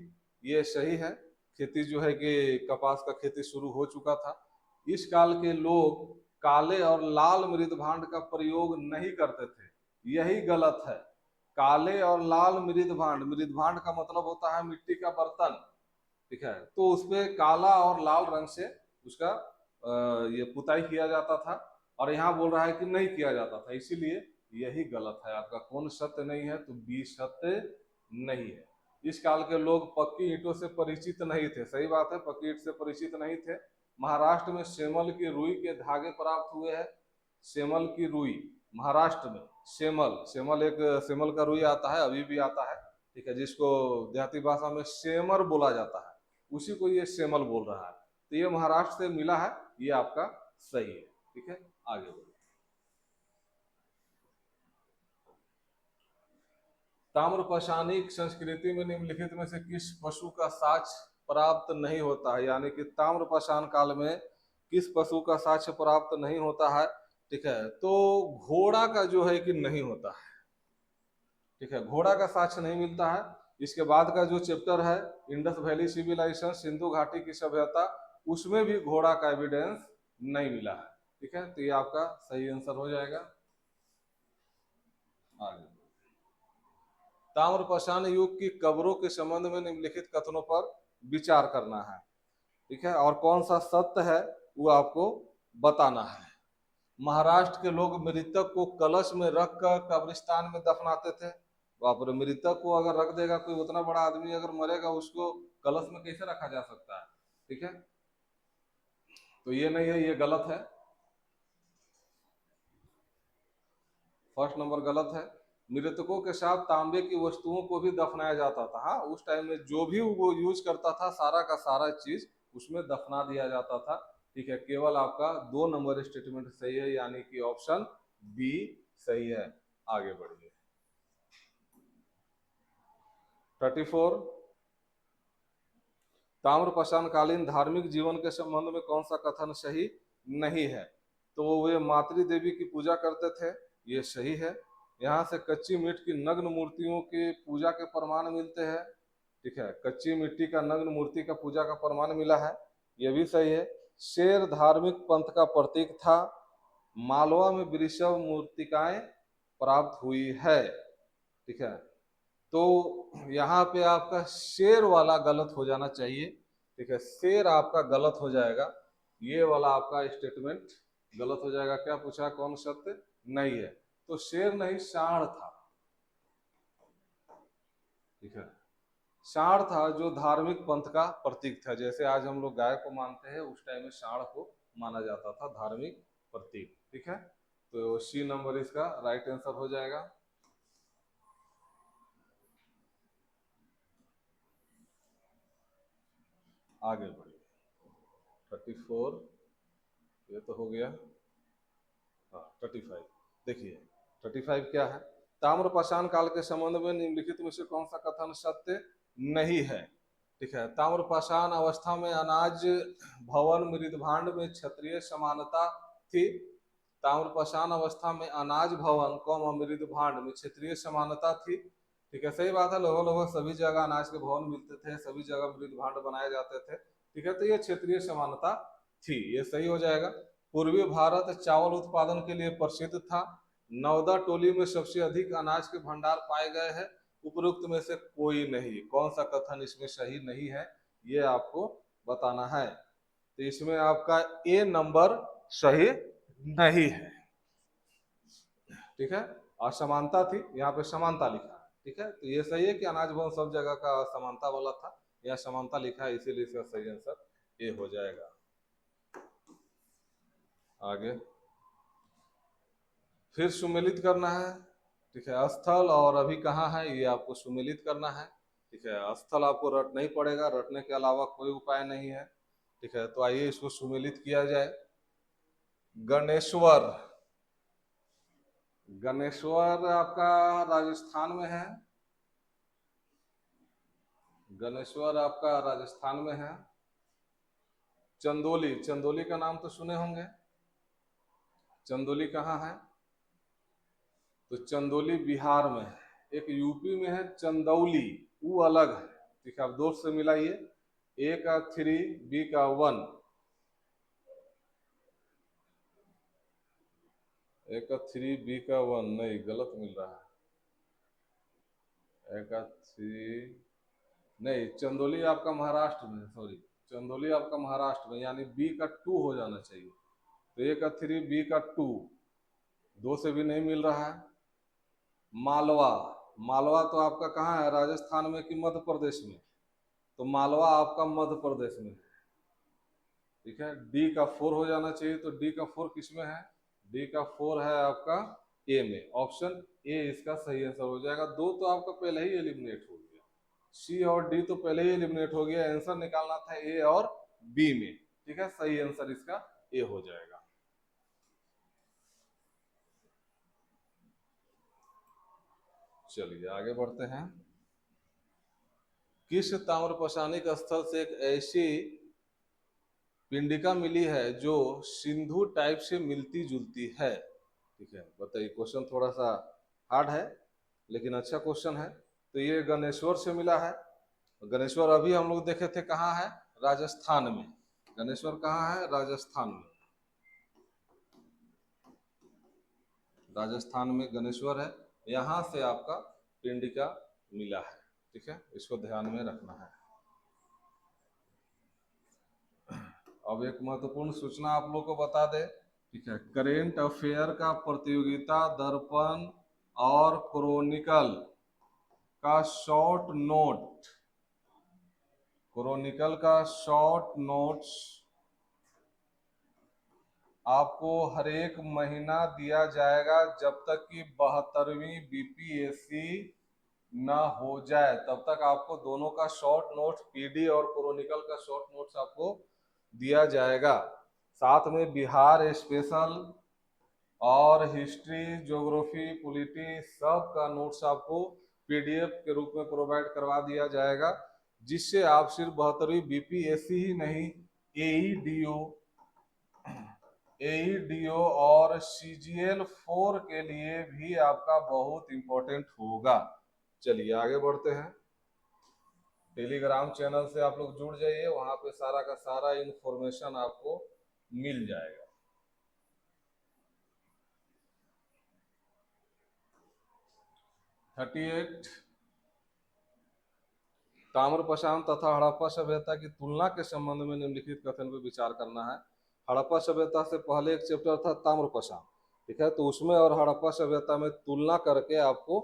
ये सही है। खेती जो है कि कपास का खेती शुरू हो चुका था। इस काल के लोग काले और लाल मृदभांड का प्रयोग नहीं करते थे, यही गलत है। काले और लाल मृदभांड, मृदभांड का मतलब होता है मिट्टी का बर्तन, ठीक है, तो उसमें काला और लाल रंग से उसका ये पुताई किया जाता था, और यहाँ बोल रहा है कि नहीं किया जाता था, इसीलिए यही गलत है आपका। कौन सत्य नहीं है? तो बी सत्य नहीं है। इस काल के लोग पक्की ईंटों से परिचित नहीं थे, सही बात है, पक्की ईंट से परिचित नहीं थे। महाराष्ट्र में सेमल की रुई के धागे प्राप्त हुए हैं। सेमल की रुई, महाराष्ट्र में सेमल, सेमल एक सेमल का रुई आता है, अभी भी आता है, ठीक है, जिसको देहाती भाषा में सेमर बोला जाता है, उसी को ये सेमल बोल रहा है। तो ये महाराष्ट्र से मिला है, ये आपका सही है, ठीक है। आगे बढ़ो। ताम्रपाषाणिक संस्कृति में निम्नलिखित में से किस पशु का साक्ष्य प्राप्त नहीं होता है? यानी कि ताम्रपाषाण काल में किस पशु का साक्ष्य प्राप्त नहीं होता है? ठीक है, तो घोड़ा का जो है कि नहीं होता है, ठीक है, घोड़ा का साक्ष्य नहीं मिलता है। इसके बाद का जो चैप्टर है इंडस वैली सिविलाइजेशन, सिंधु घाटी की सभ्यता, उसमें भी घोड़ा का एविडेंस नहीं मिला है, ठीक है, तो ये आपका सही आंसर हो जाएगा। आगे, ताम्रपाषाण युग की कब्रों के संबंध में निम्नलिखित कथनों पर विचार करना है, ठीक है, और कौन सा सत्य है वो आपको बताना है। महाराष्ट्र के लोग मृतक को कलश में रखकर कब्रिस्तान में दफनाते थे। बाप रे, मृतक को अगर रख देगा कोई, उतना बड़ा आदमी अगर मरेगा उसको कलश में कैसे रखा जा सकता है, ठीक है, तो ये नहीं है, ये गलत है, फर्स्ट नंबर गलत है। मृतकों के साथ तांबे की वस्तुओं को भी दफनाया जाता था। हाँ, उस टाइम में जो भी वो यूज करता था सारा का सारा चीज उसमें दफना दिया जाता था, ठीक है, केवल आपका 2 नंबर स्टेटमेंट सही है, यानी कि ऑप्शन बी सही है। आगे बढ़िए। 34, ताम्रपाषाण कालीन धार्मिक जीवन के संबंध में कौन सा कथन सही नहीं है? तो वे मातृ देवी की पूजा करते थे, ये सही है। यहाँ से कच्ची मिट्ट की नग्न मूर्तियों की पूजा के प्रमाण मिलते हैं, ठीक है, कच्ची मिट्टी का नग्न मूर्ति का पूजा का प्रमाण मिला है, ये भी सही है। शेर धार्मिक पंथ का प्रतीक था। मालवा में वृषभ मूर्तिकाएं प्राप्त हुई है, ठीक है, तो यहाँ पे आपका शेर वाला गलत हो जाना चाहिए, ठीक है, शेर आपका गलत हो जाएगा, ये वाला आपका स्टेटमेंट गलत हो जाएगा। क्या पूछा, कौन सत्य नहीं है? तो शेर नहीं, सांड था, ठीक है, सांड था जो धार्मिक पंथ का प्रतीक था। जैसे आज हम लोग गाय को मानते हैं, उस टाइम में सांड को माना जाता था धार्मिक प्रतीक, ठीक है, तो सी नंबर इसका राइट आंसर हो जाएगा। आगे बढ़िए। 34 ये तो हो गया, हाँ 35 देखिए। 35 क्या है? ताम्रपाषाण काल के संबंध में निम्नलिखित में से कौन सा कथन सत्य नहीं है? ठीक है, ताम्रपाषाण अवस्था में अनाज भवन मृदभांड में क्षत्रिय समानता थी। ताम्रपाषाण अवस्था में अनाज भवन कौम मृदभांड में क्षत्रिय समानता थी, ठीक है, सही बात है, लगभग लगभग सभी जगह अनाज के भवन मिलते थे, सभी जगह मृदभांड बनाए जाते थे, ठीक है, तो ये क्षेत्रीय समानता थी, ये सही हो जाएगा। पूर्वी भारत चावल उत्पादन के लिए प्रसिद्ध था। नवदा टोली में सबसे अधिक अनाज के भंडार पाए गए हैं। उपरोक्त में से कोई नहीं, कौन सा कथन इसमें सही नहीं है ये आपको बताना है। तो इसमें आपका ए नंबर सही नहीं है, ठीक है, असमानता थी, यहाँ पे समानता लिखा है, ठीक है, तो ये सही है कि अनाज भवन सब जगह का समानता वाला था, यहाँ समानता लिखा है, इसीलिए इसका सही आंसर ए हो जाएगा। आगे फिर सुमेलित करना है, ठीक है, स्थल और अभी कहाँ है ये आपको सुमेलित करना है, ठीक है, स्थल आपको रटना ही पड़ेगा, रटने के अलावा कोई उपाय नहीं है, ठीक है, तो आइए इसको सुमेलित किया जाए। गणेश्वर, गणेश्वर आपका राजस्थान में है, गणेश्वर आपका राजस्थान में है। चंदोली, चंदोली का नाम तो सुने होंगे, चंदोली कहाँ है? तो चंदोली बिहार में है। एक यूपी में है चंदौली, वो अलग है, ठीक है, आप दो से मिलाइए, ए का 3 बी का 1, ए का 3 बी का 1 नहीं, गलत मिल रहा है। ए का 3 नहीं, चंदौली आपका महाराष्ट्र में, सॉरी, चंदौली आपका महाराष्ट्र में, यानी बी का 2 हो जाना चाहिए। तो ए का 3 बी का 2, 2 से भी नहीं मिल रहा है। मालवा, मालवा तो आपका कहाँ है, राजस्थान में कि मध्य प्रदेश में? तो मालवा आपका मध्य प्रदेश में है। ठीक है, डी का 4 हो जाना चाहिए। तो डी का 4 किस में है? डी का 4 है आपका ए में। ऑप्शन ए इसका सही आंसर हो जाएगा। 2 तो आपका पहले ही एलिमिनेट हो गया, सी और डी तो पहले ही एलिमिनेट हो गया। आंसर निकालना था ए और बी में। ठीक है, सही आंसर इसका ए हो जाएगा। चलिए आगे बढ़ते हैं। किस ताम्रपशानिक स्थल से एक ऐसी पिंडिका मिली है जो सिंधु टाइप से मिलती जुलती है? ठीक है, बताइए। क्वेश्चन थोड़ा सा हार्ड है लेकिन अच्छा क्वेश्चन है। तो ये गणेश्वर से मिला है। गणेश्वर अभी हम लोग देखे थे कहाँ है? राजस्थान में। गणेश्वर कहाँ है? राजस्थान में। राजस्थान में गणेश्वर है, यहाँ से आपका पिंडिका मिला है। ठीक है, इसको ध्यान में रखना है। अब एक महत्वपूर्ण सूचना आप लोग को बता दे। ठीक है, करेंट अफेयर का प्रतियोगिता दर्पण और क्रोनिकल का शॉर्ट नोट, क्रोनिकल का शॉर्ट नोट्स आपको हर एक महीना दिया जाएगा जब तक कि 72वीं बीपीएससी ना हो जाए। तब तक आपको दोनों का शॉर्ट नोट्स, पीडी और क्रोनिकल का शॉर्ट नोट्स आपको दिया जाएगा। साथ में बिहार स्पेशल और हिस्ट्री, ज्योग्राफी, पॉलिटी सब का नोट्स आपको पीडीएफ के रूप में प्रोवाइड करवा दिया जाएगा, जिससे आप सिर्फ 72वीं बीपीएससी ही नहीं, एईडीओ, एईडीओ और सीजीएल 4 के लिए भी आपका बहुत इंपॉर्टेंट होगा। चलिए आगे बढ़ते हैं। टेलीग्राम चैनल से आप लोग जुड़ जाइए, वहां पे सारा का सारा इंफॉर्मेशन आपको मिल जाएगा। 38 ताम्रपशान तथा हड़प्पा सभ्यता की तुलना के संबंध में निम्नलिखित कथन पर विचार करना है। हड़प्पा सभ्यता से पहले एक चैप्टर था ताम्रपशान। ठीक है, तो उसमें और हड़प्पा सभ्यता में तुलना करके आपको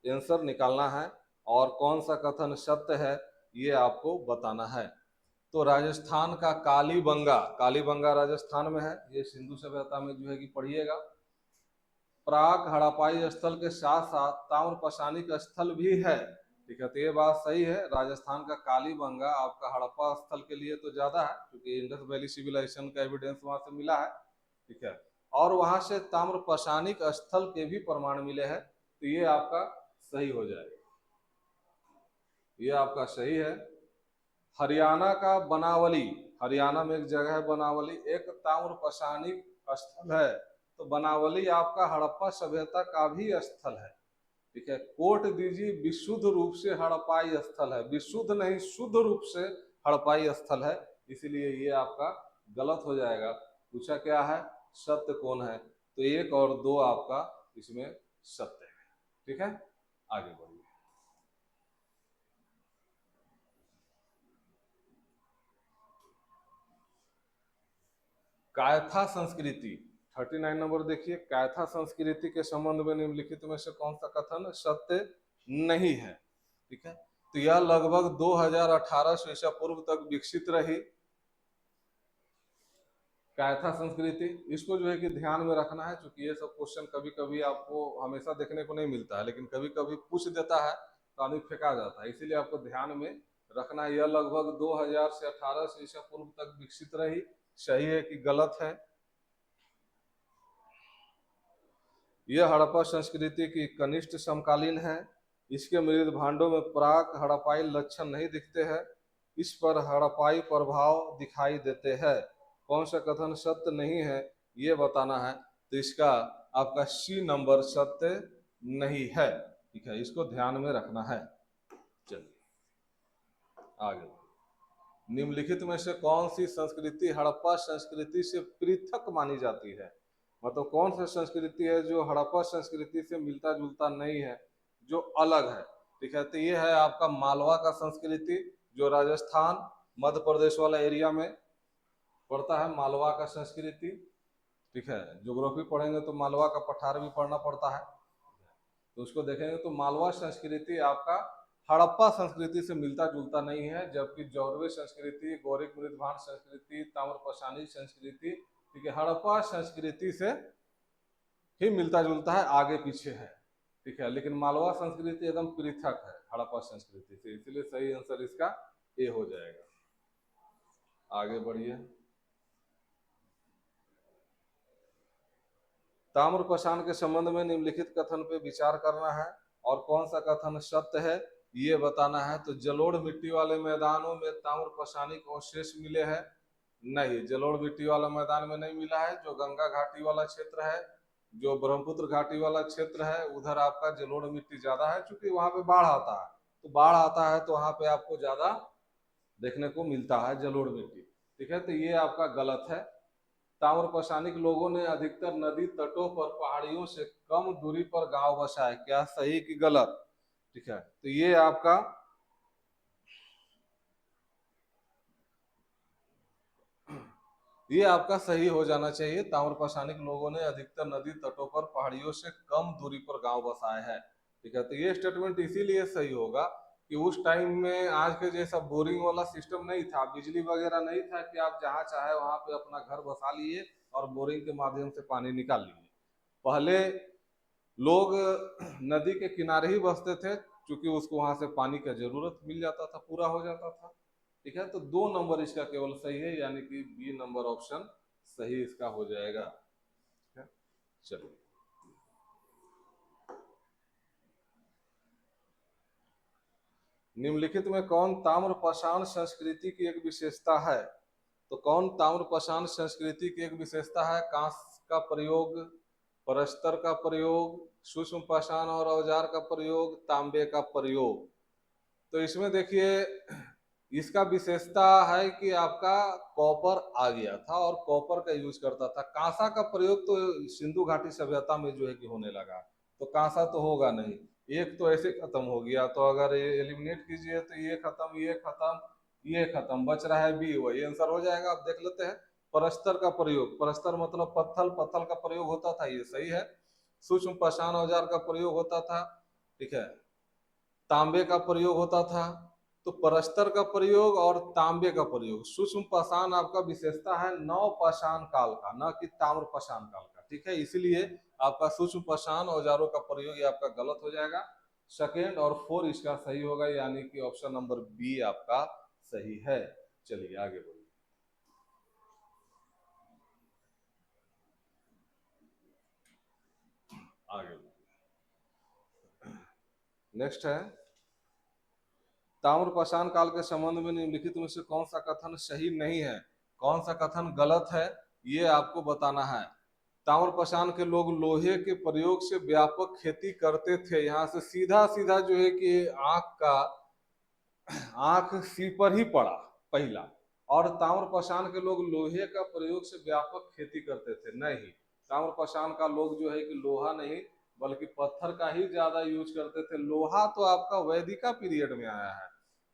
आंसर निकालना है और कौन सा कथन सत्य है ये आपको बताना है। तो राजस्थान का कालीबंगा, कालीबंगा राजस्थान में है। ये सिंधु सभ्यता में जो है कि पढ़िएगा। प्राक हड़प्पाई स्थल के साथ साथ ताम्रपशानिक स्थल भी है। ठीक है, तो ये बात सही है। राजस्थान का कालीबंगा आपका हड़प्पा स्थल के लिए तो ज्यादा है, क्योंकि इंडस वैली सिविलाइजेशन का एविडेंस वहां से मिला है। ठीक है, और वहां से ताम्रपशानिक स्थल के भी प्रमाण मिले हैं। तो ये आपका सही हो जाएगा, ये आपका सही है। हरियाणा का बनावली, हरियाणा में एक जगह है बनावली, एक ताम्रपशानिक स्थल है। तो बनावली आपका हड़प्पा सभ्यता का भी स्थल है। ठीक है, कोट दीजिए विशुद्ध रूप से हड़प्पाई स्थल है, विशुद्ध नहीं शुद्ध रूप से हड़प्पाई स्थल है, इसीलिए ये आपका गलत हो जाएगा। पूछा क्या है? सत्य कौन है? तो 1 और 2 आपका इसमें सत्य है। ठीक है, आगे बढ़िए। कायथा संस्कृति 39 नंबर देखिए। कायथा संस्कृति के संबंध में निम्नलिखित में से कौन सा कथन सत्य नहीं है? ठीक है, तो यह लगभग 2018 ईसा पूर्व तक विकसित रही। कायथा संस्कृति, इसको जो है कि ध्यान में रखना है, क्योंकि ये सब क्वेश्चन कभी कभी आपको हमेशा देखने को नहीं मिलता है, लेकिन कभी कभी पूछ देता है तो आदमी फेंका जाता है। इसीलिए आपको ध्यान में रखना है। यह लगभग 2000 से 18 ईसा पूर्व तक विकसित रही। सही है कि गलत है? यह हड़प्पा संस्कृति की कनिष्ठ समकालीन है। इसके मृत भांडों में प्राक हड़प्पाई लक्षण नहीं दिखते हैं। इस पर हड़प्पाई प्रभाव दिखाई देते हैं। कौन सा कथन सत्य नहीं है ये बताना है। तो इसका आपका सी नंबर सत्य नहीं है। ठीक है, इसको ध्यान में रखना है। चलिए आगे। निम्नलिखित में से कौन सी संस्कृति हड़प्पा संस्कृति से पृथक मानी जाती है? मतलब कौन सा संस्कृति है जो हड़प्पा संस्कृति से मिलता जुलता नहीं है, जो अलग है। ठीक है, तो ये है आपका मालवा का संस्कृति, जो राजस्थान मध्य प्रदेश वाला एरिया में पड़ता है, मालवा का संस्कृति। ठीक है, ज्योग्राफी पढ़ेंगे तो मालवा का पठार भी पढ़ना पड़ता है, तो उसको देखेंगे तो मालवा संस्कृति आपका हड़प्पा संस्कृति से मिलता जुलता नहीं है, जबकि जौरवे संस्कृति, गौरिक मृदभान संस्कृति, ताम्रपाषाणी संस्कृति, ठीक है, हड़प्पा संस्कृति से ही मिलता जुलता है, आगे पीछे है। ठीक है, लेकिन मालवा संस्कृति एकदम पृथक है हड़प्पा संस्कृति से, इसलिए सही आंसर इसका ए हो जाएगा। आगे बढ़िए। ताम्रपाषाण के संबंध में निम्नलिखित कथन पे विचार करना है और कौन सा कथन सत्य है ये बताना है। तो जलोढ़ मिट्टी वाले मैदानों में ताम्रपाषाणिक अवशेष मिले हैं? नहीं, जलोढ़ मिट्टी वाला मैदान में नहीं मिला है। जो गंगा घाटी वाला क्षेत्र है, जो ब्रह्मपुत्र घाटी वाला क्षेत्र है, उधर आपका जलोढ़ मिट्टी ज्यादा है, क्योंकि वहां पे बाढ़ आता है, तो बाढ़ आता है तो वहां पे आपको ज्यादा देखने को मिलता है जलोढ़ मिट्टी। ठीक है, तो ये आपका गलत है। ताम्रपाषाणिक लोगों ने अधिकतर नदी तटों पर पहाड़ियों से कम दूरी पर गांव बसाए, क्या सही कि गलत? ठीक है, तो ये आपका सही हो जाना चाहिए। ताम्रपाषाणिक लोगों ने अधिकतर नदी तटों पर पहाड़ियों से कम दूरी पर गांव बसाए हैं। ठीक है, तो ये स्टेटमेंट इसीलिए सही होगा कि उस टाइम में आज के जैसा बोरिंग वाला सिस्टम नहीं था, बिजली वगैरह नहीं था कि आप जहां चाहे वहां पे अपना घर बसा लिए और बोरिंग के माध्यम से पानी निकाल लिए। पहले लोग नदी के किनारे ही बसते थे, क्योंकि उसको वहां से पानी का जरूरत मिल जाता था, पूरा हो जाता था। ठीक है, तो 2 नंबर इसका केवल सही है, यानी कि बी नंबर ऑप्शन सही इसका हो जाएगा। ठीक है, चलिए। निम्नलिखित में कौन ताम्रपाषाण संस्कृति की एक विशेषता है? तो कौन ताम्रपाषाण संस्कृति की एक विशेषता है? कांस्य का प्रयोग, परस्तर का प्रयोग, सूक्ष्म पाषाण और औजार का प्रयोग, तांबे का प्रयोग। तो इसमें देखिए, इसका विशेषता है कि आपका कॉपर आ गया था और कॉपर का यूज करता था। कांसा का प्रयोग तो सिंधु घाटी सभ्यता में जो है कि होने लगा, तो कांसा तो होगा नहीं। एक तो ऐसे खत्म हो गया, तो अगर ये एलिमिनेट कीजिए तो ये खत्म, ये खत्म, ये खत्म, बच रहा है बी, वही आंसर हो जाएगा। आप देख लेते हैं। परस्तर का प्रयोग, परस्तर मतलब पत्थल, पत्थल का प्रयोग होता था, ये सही है। सूक्ष्म पाषाण औजार का प्रयोग होता था। ठीक है, तांबे का प्रयोग होता था। तो परस्तर का प्रयोग और तांबे का प्रयोग। सूक्ष्म पाषाण आपका विशेषता है नव पाषाण काल का, न कि ताम्र पाषाण काल का। ठीक है, इसलिए आपका सूक्ष्म पाषाण औजारों का प्रयोग ये आपका गलत हो जाएगा। सेकेंड और 4 इसका सही होगा, यानी कि ऑप्शन नंबर बी आपका सही है। चलिए आगे बढ़िए। आगे नेक्स्ट है, ताम्रपाषाण काल के संबंध में निम्नलिखित में से कौन सा कथन सही नहीं है? कौन सा कथन गलत है ये आपको बताना है। ताम्रपाषाण के लोग लोहे के प्रयोग से व्यापक खेती करते थे। यहाँ से सीधा सीधा जो है कि आंख सी पर ही पड़ा पहला। और ताम्रपाषाण के लोग लोहे का प्रयोग से व्यापक खेती करते थे? नहीं, ताम्रपाषाण का लोग जो है कि लोहा नहीं बल्कि पत्थर का ही ज्यादा यूज करते थे। लोहा तो आपका वैदिका पीरियड में आया है।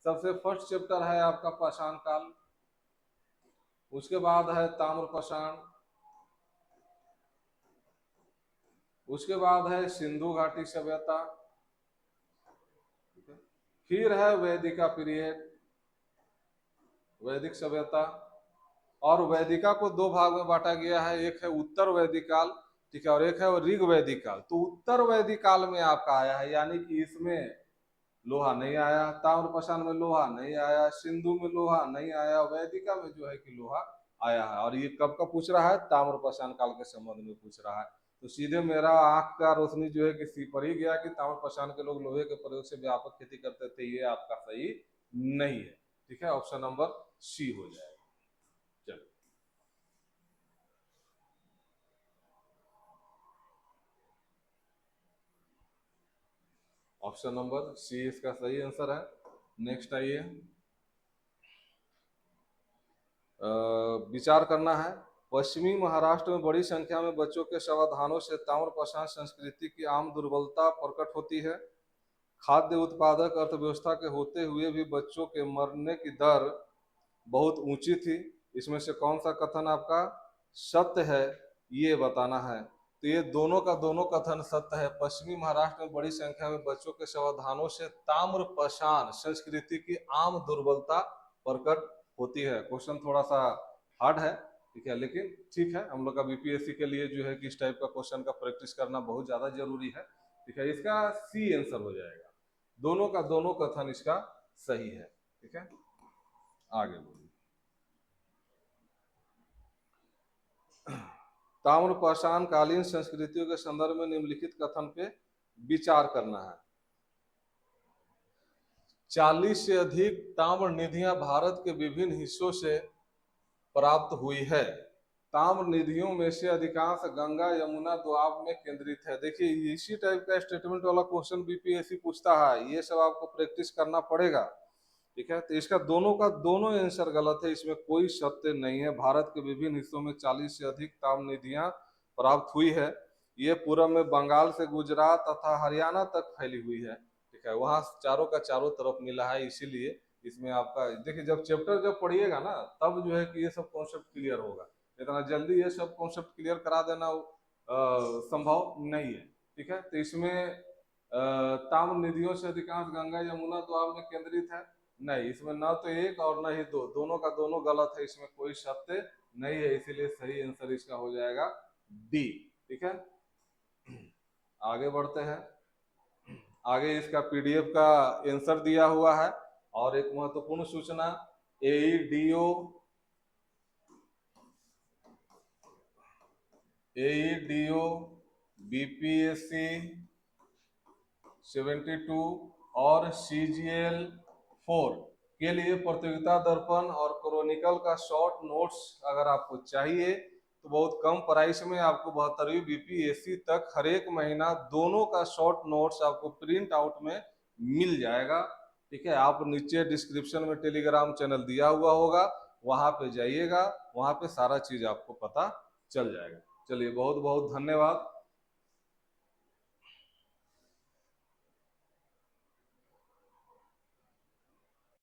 सबसे फर्स्ट चैप्टर है आपका पाषाण काल, उसके बाद है ताम्रपाषाण, उसके बाद है सिंधु घाटी सभ्यता, फिर है वैदिका पीरियड, वैदिक सभ्यता। और वैदिका को 2 भाग में बांटा गया है, एक है उत्तर वैदिक काल, ठीक है, और एक है ऋग वैदिक काल। तो उत्तर वैदिक काल में आपका आया है, यानी कि इसमें लोहा नहीं आया, ताम्रपाषाण में लोहा नहीं आया, सिंधु में लोहा नहीं आया, वैदिका में जो है कि लोहा आया है। और ये कब का पूछ रहा है? ताम्रपाषाण काल के संबंध में पूछ रहा है। तो सीधे मेरा आंख का रोशनी जो है कि सी पर ही गया कि ताम्रपाषाण के लोग लोहे के प्रयोग से व्यापक खेती करते थे, ये आपका सही नहीं है। ठीक है, ऑप्शन नंबर सी हो जाएगा। चलो, ऑप्शन नंबर सी इसका सही आंसर है। नेक्स्ट आइए, विचार करना है पश्चिमी महाराष्ट्र में बड़ी संख्या में बच्चों के समाधानों से ताम्रपाषाण संस्कृति की आम दुर्बलता प्रकट होती है। खाद्य उत्पादक अर्थव्यवस्था के होते हुए भी बच्चों के मरने की दर बहुत ऊंची थी। इसमें से कौन सा कथन आपका सत्य है, ये बताना है। तो ये दोनों का दोनों कथन सत्य है। पश्चिमी महाराष्ट्र में बड़ी संख्या में बच्चों के समाधानों से ताम्रपाषाण संस्कृति की आम दुर्बलता प्रकट होती है। क्वेश्चन थोड़ा सा हार्ड है, ठीक है, लेकिन ठीक है, हम लोग का बीपीएससी के लिए जो है कि इस टाइप का क्वेश्चन का प्रैक्टिस करना बहुत ज्यादा जरूरी है, ठीक है। इसका सी आंसर हो जाएगा, दोनों का दोनों कथन इसका सही है, ठीक है। आगे बोलिए। ताम्रपाषाण कालीन संस्कृतियों के संदर्भ में निम्नलिखित कथन पे विचार करना है। 40 से अधिक ताम्र निधियां भारत के विभिन्न हिस्सों से प्राप्त हुई है। ताम्र निधियों में से अधिकांश गंगा यमुना दोआब में केंद्रित है। देखिए इसी टाइप का स्टेटमेंट वाला क्वेश्चन बीपीएससी पूछता है, ये सब आपको प्रैक्टिस करना पड़ेगा, ठीक है। तो इसका दोनों का दोनों आंसर गलत है, इसमें कोई सत्य नहीं है। भारत के विभिन्न हिस्सों में 40 से अधिक ताम्र निधियां प्राप्त हुई है। ये पूर्व में बंगाल से गुजरात तथा हरियाणा तक फैली हुई है, ठीक है। वहां चारों का चारों तरफ मिला है, इसीलिए इसमें आपका देखिए जब चैप्टर जब पढ़िएगा ना तब जो है कि ये सब कॉन्सेप्ट क्लियर होगा। इतना जल्दी ये सब कॉन्सेप्ट क्लियर करा देना संभव नहीं है, ठीक है। तो इसमें ताम्र निधियों से अधिकांश गंगा यमुना दोआब में केंद्रित है, नहीं, इसमें ना तो एक और ना ही दो, दोनों का दोनों गलत है, इसमें कोई सत्य नहीं है, इसीलिए सही आंसर इसका हो जाएगा डी, ठीक है। आगे बढ़ते हैं। आगे इसका पीडीएफ का आंसर दिया हुआ है। और एक महत्वपूर्ण सूचना, एईडीओ बीपीएससी 72 और CGL 4 के लिए प्रतियोगिता दर्पण और क्रॉनिकल का शॉर्ट नोट्स अगर आपको चाहिए तो बहुत कम प्राइस में आपको 72वीं बीपीएससी तक हर एक महीना दोनों का शॉर्ट नोट्स आपको प्रिंट आउट में मिल जाएगा, ठीक है। आप नीचे डिस्क्रिप्शन में टेलीग्राम चैनल दिया हुआ होगा, वहां पे जाइएगा, वहां पे सारा चीज आपको पता चल जाएगा। चलिए बहुत बहुत धन्यवाद।